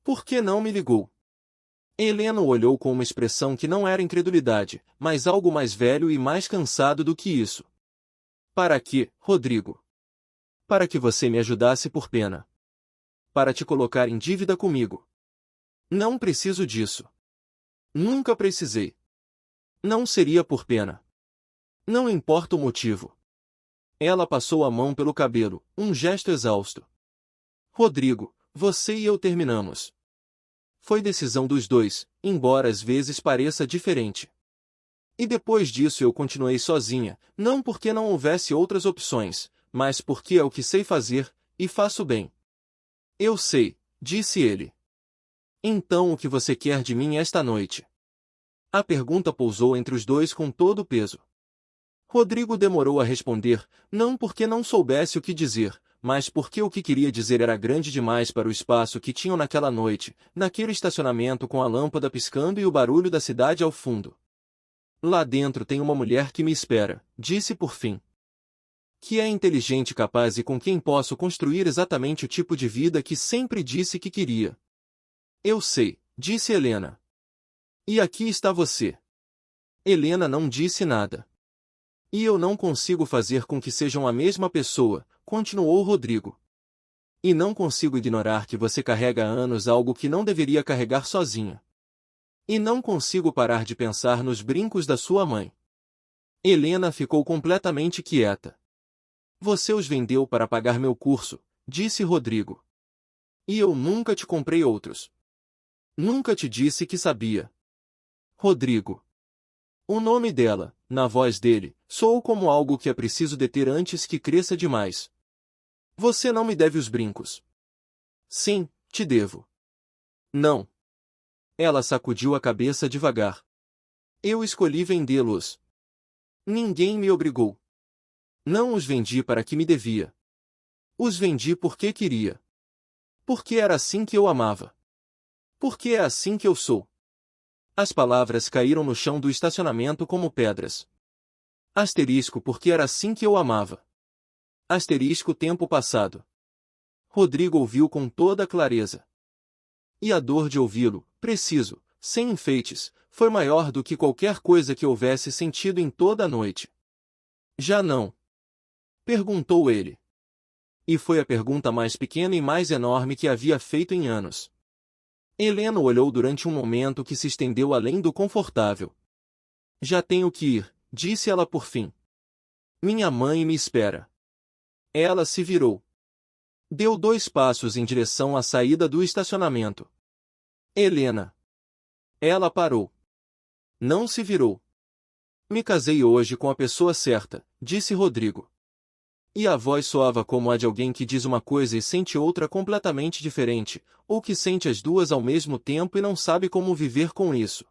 Por que não me ligou? Helena o olhou com uma expressão que não era incredulidade, mas algo mais velho e mais cansado do que isso. Para quê, Rodrigo? Para que você me ajudasse por pena. Para te colocar em dívida comigo. Não preciso disso. Nunca precisei. Não seria por pena. Não importa o motivo. Ela passou a mão pelo cabelo, um gesto exausto. Rodrigo, você e eu terminamos. Foi decisão dos dois, embora às vezes pareça diferente. E depois disso eu continuei sozinha, não porque não houvesse outras opções, mas porque é o que sei fazer, e faço bem. Eu sei, disse ele. Então o que você quer de mim esta noite? A pergunta pousou entre os dois com todo o peso. Rodrigo demorou a responder, não porque não soubesse o que dizer, mas porque o que queria dizer era grande demais para o espaço que tinham naquela noite, naquele estacionamento com a lâmpada piscando e o barulho da cidade ao fundo. Lá dentro tem uma mulher que me espera, disse por fim. Que é inteligente, capaz e com quem posso construir exatamente o tipo de vida que sempre disse que queria. Eu sei, disse Helena. E aqui está você. Helena não disse nada. E eu não consigo fazer com que sejam a mesma pessoa, continuou Rodrigo. E não consigo ignorar que você carrega há anos algo que não deveria carregar sozinha. E não consigo parar de pensar nos brincos da sua mãe. Helena ficou completamente quieta. Você os vendeu para pagar meu curso, disse Rodrigo. E eu nunca te comprei outros. Nunca te disse que sabia. Rodrigo. O nome dela, na voz dele, soou como algo que é preciso deter antes que cresça demais. Você não me deve os brincos. Sim, te devo. Não. Ela sacudiu a cabeça devagar. Eu escolhi vendê-los. Ninguém me obrigou. Não os vendi para que me devia. Os vendi porque queria. Porque era assim que eu amava. Porque é assim que eu sou. As palavras caíram no chão do estacionamento como pedras. Asterisco porque era assim que eu amava. Asterisco tempo passado. Rodrigo ouviu com toda a clareza. E a dor de ouvi-lo, preciso, sem enfeites, foi maior do que qualquer coisa que houvesse sentido em toda a noite. Já não? Perguntou ele. E foi a pergunta mais pequena e mais enorme que havia feito em anos. Helena olhou durante um momento que se estendeu além do confortável. Já tenho que ir, disse ela por fim. Minha mãe me espera. Ela se virou. Deu 2 passos em direção à saída do estacionamento. Helena. Ela parou. Não se virou. Me casei hoje com a pessoa certa, disse Rodrigo. E a voz soava como a de alguém que diz uma coisa e sente outra completamente diferente, ou que sente as duas ao mesmo tempo e não sabe como viver com isso.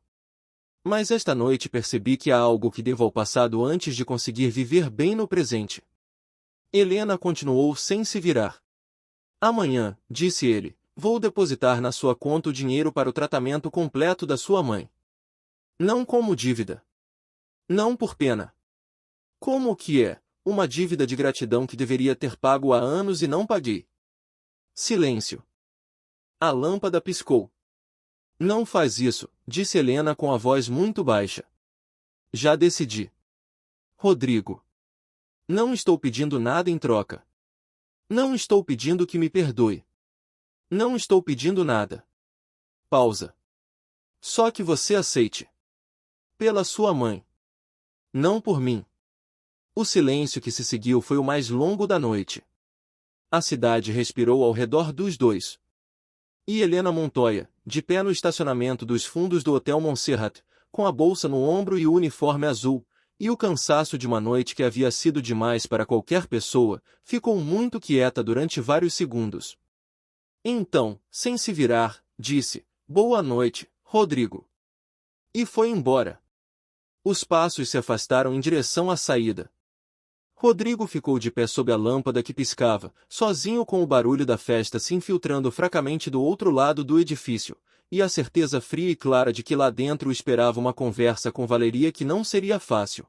Mas esta noite percebi que há algo que devo ao passado antes de conseguir viver bem no presente. Helena continuou sem se virar. Amanhã, disse ele, vou depositar na sua conta o dinheiro para o tratamento completo da sua mãe. Não como dívida. Não por pena. Como o que é? Uma dívida de gratidão que deveria ter pago há anos e não paguei. Silêncio. A lâmpada piscou. Não faz isso, disse Helena com a voz muito baixa. Já decidi. Rodrigo. Não estou pedindo nada em troca. Não estou pedindo que me perdoe. Não estou pedindo nada. Pausa. Só que você aceite. Pela sua mãe. Não por mim. O silêncio que se seguiu foi o mais longo da noite. A cidade respirou ao redor dos dois. E Helena Montoya, de pé no estacionamento dos fundos do Hotel Montserrat, com a bolsa no ombro e o uniforme azul, e o cansaço de uma noite que havia sido demais para qualquer pessoa, ficou muito quieta durante vários segundos. Então, sem se virar, disse, "Boa noite, Rodrigo." E foi embora. Os passos se afastaram em direção à saída. Rodrigo ficou de pé sob a lâmpada que piscava, sozinho com o barulho da festa se infiltrando fracamente do outro lado do edifício, e a certeza fria e clara de que lá dentro o esperava uma conversa com Valeria que não seria fácil.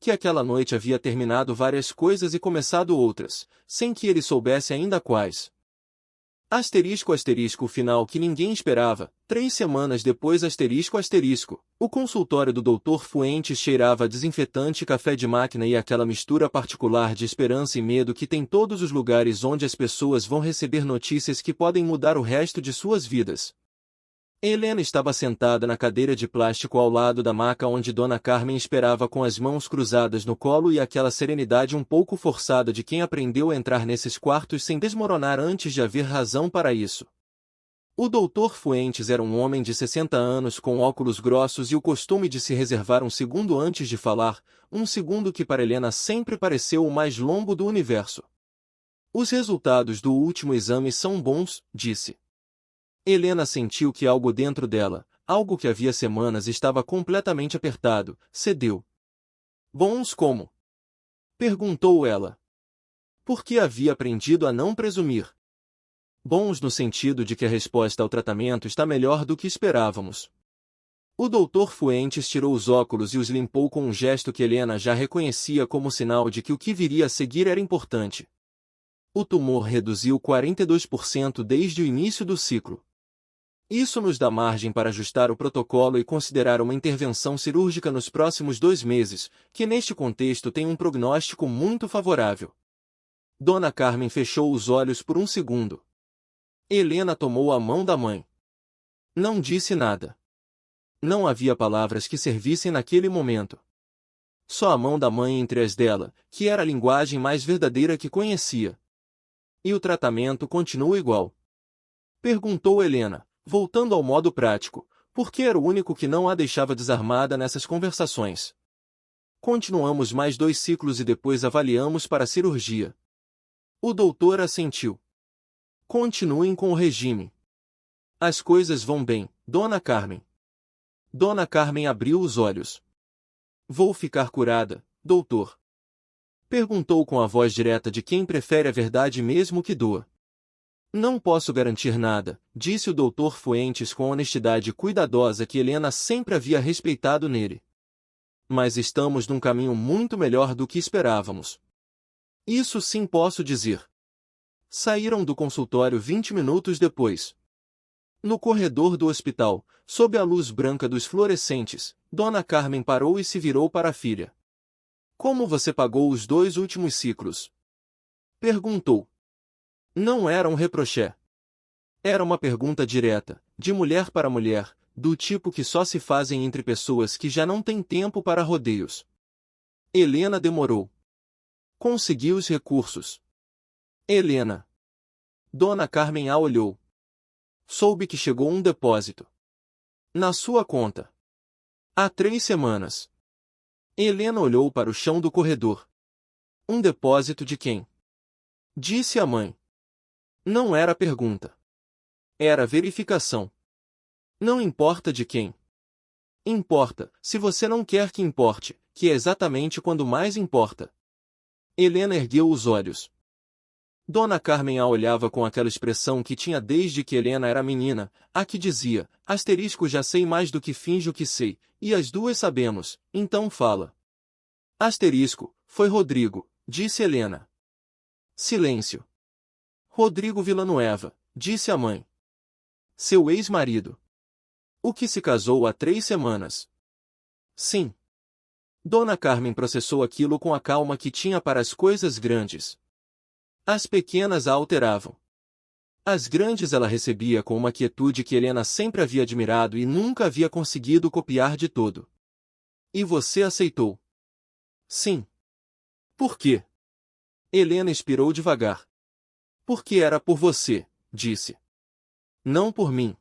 Que aquela noite havia terminado várias coisas e começado outras, sem que ele soubesse ainda quais. O final que ninguém esperava, 3 semanas depois o consultório do Dr. Fuentes cheirava a desinfetante café de máquina e aquela mistura particular de esperança e medo que tem todos os lugares onde as pessoas vão receber notícias que podem mudar o resto de suas vidas. Helena estava sentada na cadeira de plástico ao lado da maca onde Dona Carmen esperava com as mãos cruzadas no colo e aquela serenidade um pouco forçada de quem aprendeu a entrar nesses quartos sem desmoronar antes de haver razão para isso. O Dr. Fuentes era um homem de 60 anos com óculos grossos e o costume de se reservar um segundo antes de falar, um segundo que para Helena sempre pareceu o mais longo do universo. Os resultados do último exame são bons, disse. Helena sentiu que algo dentro dela, algo que havia semanas estava completamente apertado, cedeu. Bons como? Perguntou ela. Porque havia aprendido a não presumir. Bons no sentido de que a resposta ao tratamento está melhor do que esperávamos. O Dr. Fuentes tirou os óculos e os limpou com um gesto que Helena já reconhecia como sinal de que o que viria a seguir era importante. O tumor reduziu 42% desde o início do ciclo. Isso nos dá margem para ajustar o protocolo e considerar uma intervenção cirúrgica nos próximos 2 meses, que neste contexto tem um prognóstico muito favorável. Dona Carmen fechou os olhos por um segundo. Helena tomou a mão da mãe. Não disse nada. Não havia palavras que servissem naquele momento. Só a mão da mãe entre as dela, que era a linguagem mais verdadeira que conhecia. E o tratamento continua igual? Perguntou Helena, voltando ao modo prático, porque era o único que não a deixava desarmada nessas conversações. Continuamos mais 2 ciclos e depois avaliamos para a cirurgia. O doutor assentiu. Continuem com o regime. As coisas vão bem, Dona Carmen. Dona Carmen abriu os olhos. Vou ficar curada, doutor? Perguntou com a voz direta de quem prefere a verdade mesmo que doa. Não posso garantir nada, disse o Dr. Fuentes com a honestidade cuidadosa que Helena sempre havia respeitado nele. Mas estamos num caminho muito melhor do que esperávamos. Isso sim posso dizer. Saíram do consultório 20 minutos depois. No corredor do hospital, sob a luz branca dos fluorescentes, Dona Carmen parou e se virou para a filha. Como você pagou os 2 últimos ciclos? Perguntou. Não era um reproché. Era uma pergunta direta, de mulher para mulher, do tipo que só se fazem entre pessoas que já não têm tempo para rodeios. Helena demorou. Consegui os recursos. Helena. Dona Carmen a olhou. Soube que chegou um depósito. Na sua conta. Há 3 semanas. Helena olhou para o chão do corredor. Um depósito de quem? Disse a mãe. Não era pergunta. Era verificação. Não importa de quem. Importa, se você não quer que importe, que é exatamente quando mais importa. Helena ergueu os olhos. Dona Carmen a olhava com aquela expressão que tinha desde que Helena era menina, a que dizia, já sei mais do que finjo que sei, e as duas sabemos, então fala. Foi Rodrigo, disse Helena. Silêncio. Rodrigo Villanueva, disse a mãe. Seu ex-marido. O que se casou há 3 semanas. Sim. Dona Carmen processou aquilo com a calma que tinha para as coisas grandes. As pequenas a alteravam. As grandes ela recebia com uma quietude que Helena sempre havia admirado e nunca havia conseguido copiar de todo. E você aceitou? Sim. Por quê? Helena expirou devagar. Porque era por você, disse. Não por mim.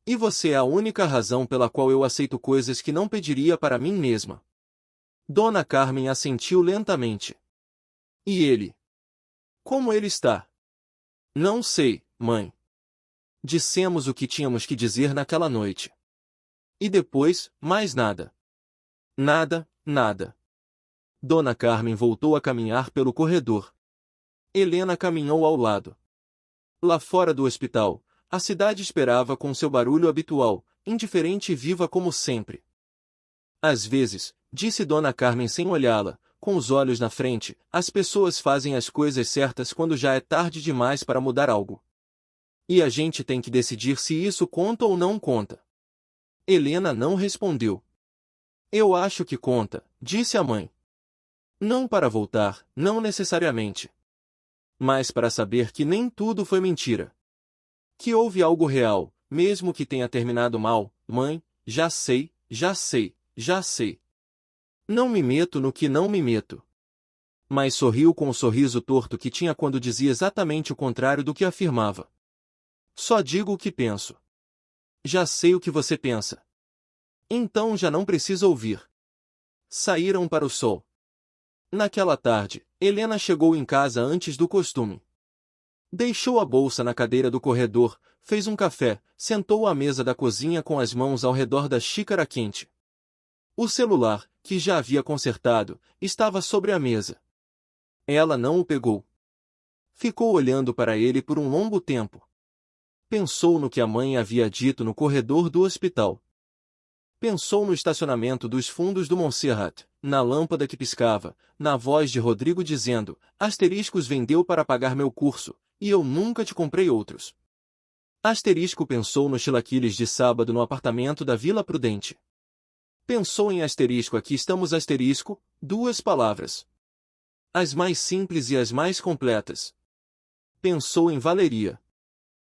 E você é a única razão pela qual eu aceito coisas que não pediria para mim mesma. Dona Carmen assentiu lentamente. E ele? Como ele está? Não sei, mãe. Dissemos o que tínhamos que dizer naquela noite. E depois, mais nada. Nada, nada. Dona Carmen voltou a caminhar pelo corredor. Helena caminhou ao lado. Lá fora do hospital, a cidade esperava com seu barulho habitual, indiferente e viva como sempre. Às vezes, disse Dona Carmen sem olhá-la, com os olhos na frente, as pessoas fazem as coisas certas quando já é tarde demais para mudar algo. E a gente tem que decidir se isso conta ou não conta. Helena não respondeu. Eu acho que conta, disse a mãe. Não para voltar, não necessariamente. Mas para saber que nem tudo foi mentira. Que houve algo real, mesmo que tenha terminado mal, mãe, já sei, já sei, já sei. Não me meto no que não me meto. Mas sorriu com o sorriso torto que tinha quando dizia exatamente o contrário do que afirmava. Só digo o que penso. Já sei o que você pensa. Então já não precisa ouvir. Saíram para o sol. Naquela tarde, Helena chegou em casa antes do costume. Deixou a bolsa na cadeira do corredor, fez um café, sentou à mesa da cozinha com as mãos ao redor da xícara quente. O celular, que já havia consertado, estava sobre a mesa. Ela não o pegou. Ficou olhando para ele por um longo tempo. Pensou no que a mãe havia dito no corredor do hospital. Pensou no estacionamento dos fundos do Montserrat, na lâmpada que piscava, na voz de Rodrigo dizendo, asteriscos vendeu para pagar meu curso, e eu nunca te comprei outros. Asterisco pensou nos chilaquiles de sábado no apartamento da Vila Prudente. Pensou em asterisco aqui estamos asterisco, 2 palavras. As mais simples e as mais completas. Pensou em Valeria.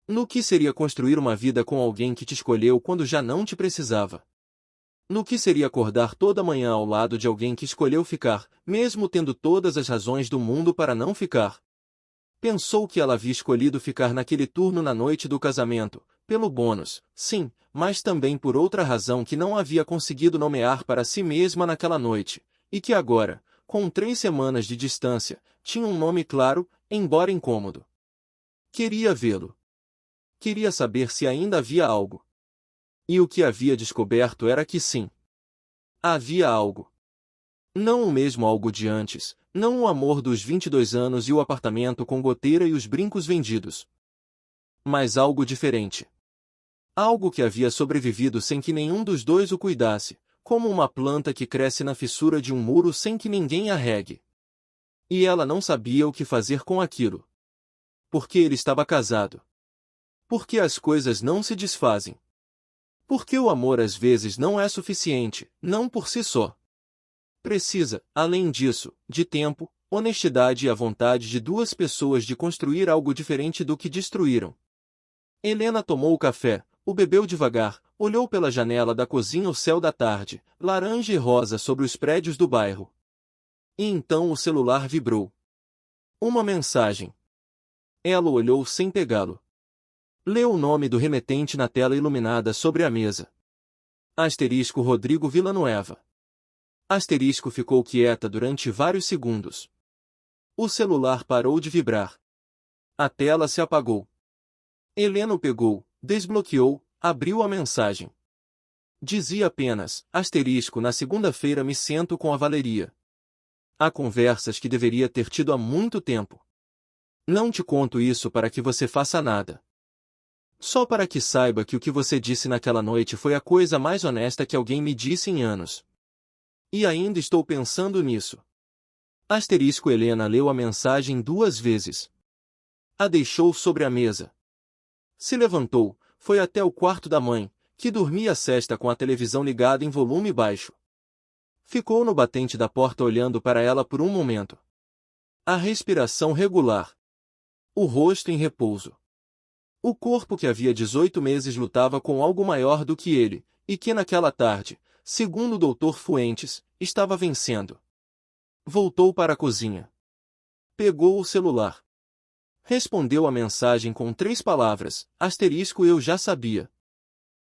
No que seria construir uma vida com alguém que te escolheu quando já não te precisava. No que seria acordar toda manhã ao lado de alguém que escolheu ficar, mesmo tendo todas as razões do mundo para não ficar. Pensou que ela havia escolhido ficar naquele turno na noite do casamento, pelo bônus, sim, mas também por outra razão que não havia conseguido nomear para si mesma naquela noite, e que agora, com 3 semanas de distância, tinha um nome claro, embora incômodo. Queria vê-lo. Queria saber se ainda havia algo. E o que havia descoberto era que sim. Havia algo. Não o mesmo algo de antes, não o amor dos 22 anos e o apartamento com goteira e os brincos vendidos. Mas algo diferente. Algo que havia sobrevivido sem que nenhum dos dois o cuidasse, como uma planta que cresce na fissura de um muro sem que ninguém a regue. E ela não sabia o que fazer com aquilo. Porque ele estava casado. Porque as coisas não se desfazem. Porque o amor às vezes não é suficiente, não por si só. Precisa, além disso, de tempo, honestidade e a vontade de 2 pessoas de construir algo diferente do que destruíram. Helena tomou o café, o bebeu devagar, olhou pela janela da cozinha o céu da tarde, laranja e rosa sobre os prédios do bairro. E então o celular vibrou. Uma mensagem. Ela olhou sem pegá-lo. Leu o nome do remetente na tela iluminada sobre a mesa. Asterisco Rodrigo Villanueva. Asterisco ficou quieta durante vários segundos. O celular parou de vibrar. A tela se apagou. Helena o pegou, desbloqueou, abriu a mensagem. Dizia apenas, asterisco na segunda-feira me sento com a Valeria. Há conversas que deveria ter tido há muito tempo. Não te conto isso para que você faça nada. Só para que saiba que o que você disse naquela noite foi a coisa mais honesta que alguém me disse em anos. E ainda estou pensando nisso. Asterisco Helena leu a mensagem 2 vezes. A deixou sobre a mesa. Se levantou, foi até o quarto da mãe, que dormia a sesta com a televisão ligada em volume baixo. Ficou no batente da porta olhando para ela por um momento. A respiração regular. O rosto em repouso. O corpo que havia 18 meses lutava com algo maior do que ele, e que naquela tarde, segundo o Dr. Fuentes, estava vencendo. Voltou para a cozinha. Pegou o celular. Respondeu a mensagem com 3 palavras, asterisco eu já sabia.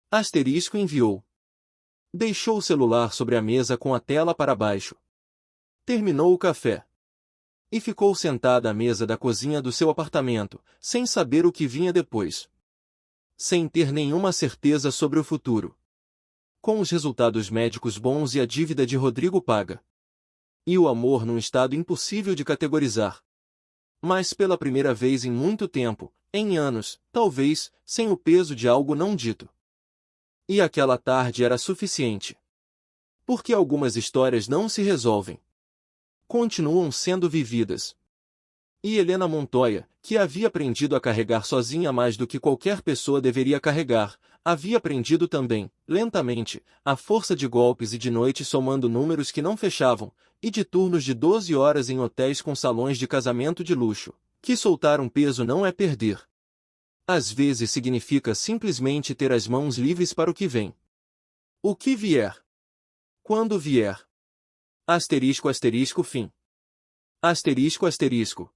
Asterisco enviou. Deixou o celular sobre a mesa com a tela para baixo. Terminou o café. E ficou sentada à mesa da cozinha do seu apartamento, sem saber o que vinha depois. Sem ter nenhuma certeza sobre o futuro. Com os resultados médicos bons e a dívida de Rodrigo paga. E o amor num estado impossível de categorizar. Mas pela primeira vez em muito tempo, em anos, talvez, sem o peso de algo não dito. E aquela tarde era suficiente. Porque algumas histórias não se resolvem. Continuam sendo vividas. E Helena Montoya, que havia aprendido a carregar sozinha mais do que qualquer pessoa deveria carregar, havia aprendido também, lentamente, a força de golpes e de noites somando números que não fechavam, e de turnos de 12 horas em hotéis com salões de casamento de luxo, que soltar um peso não é perder. Às vezes significa simplesmente ter as mãos livres para o que vem. O que vier. Quando vier. Asterisco asterisco fim. Asterisco asterisco.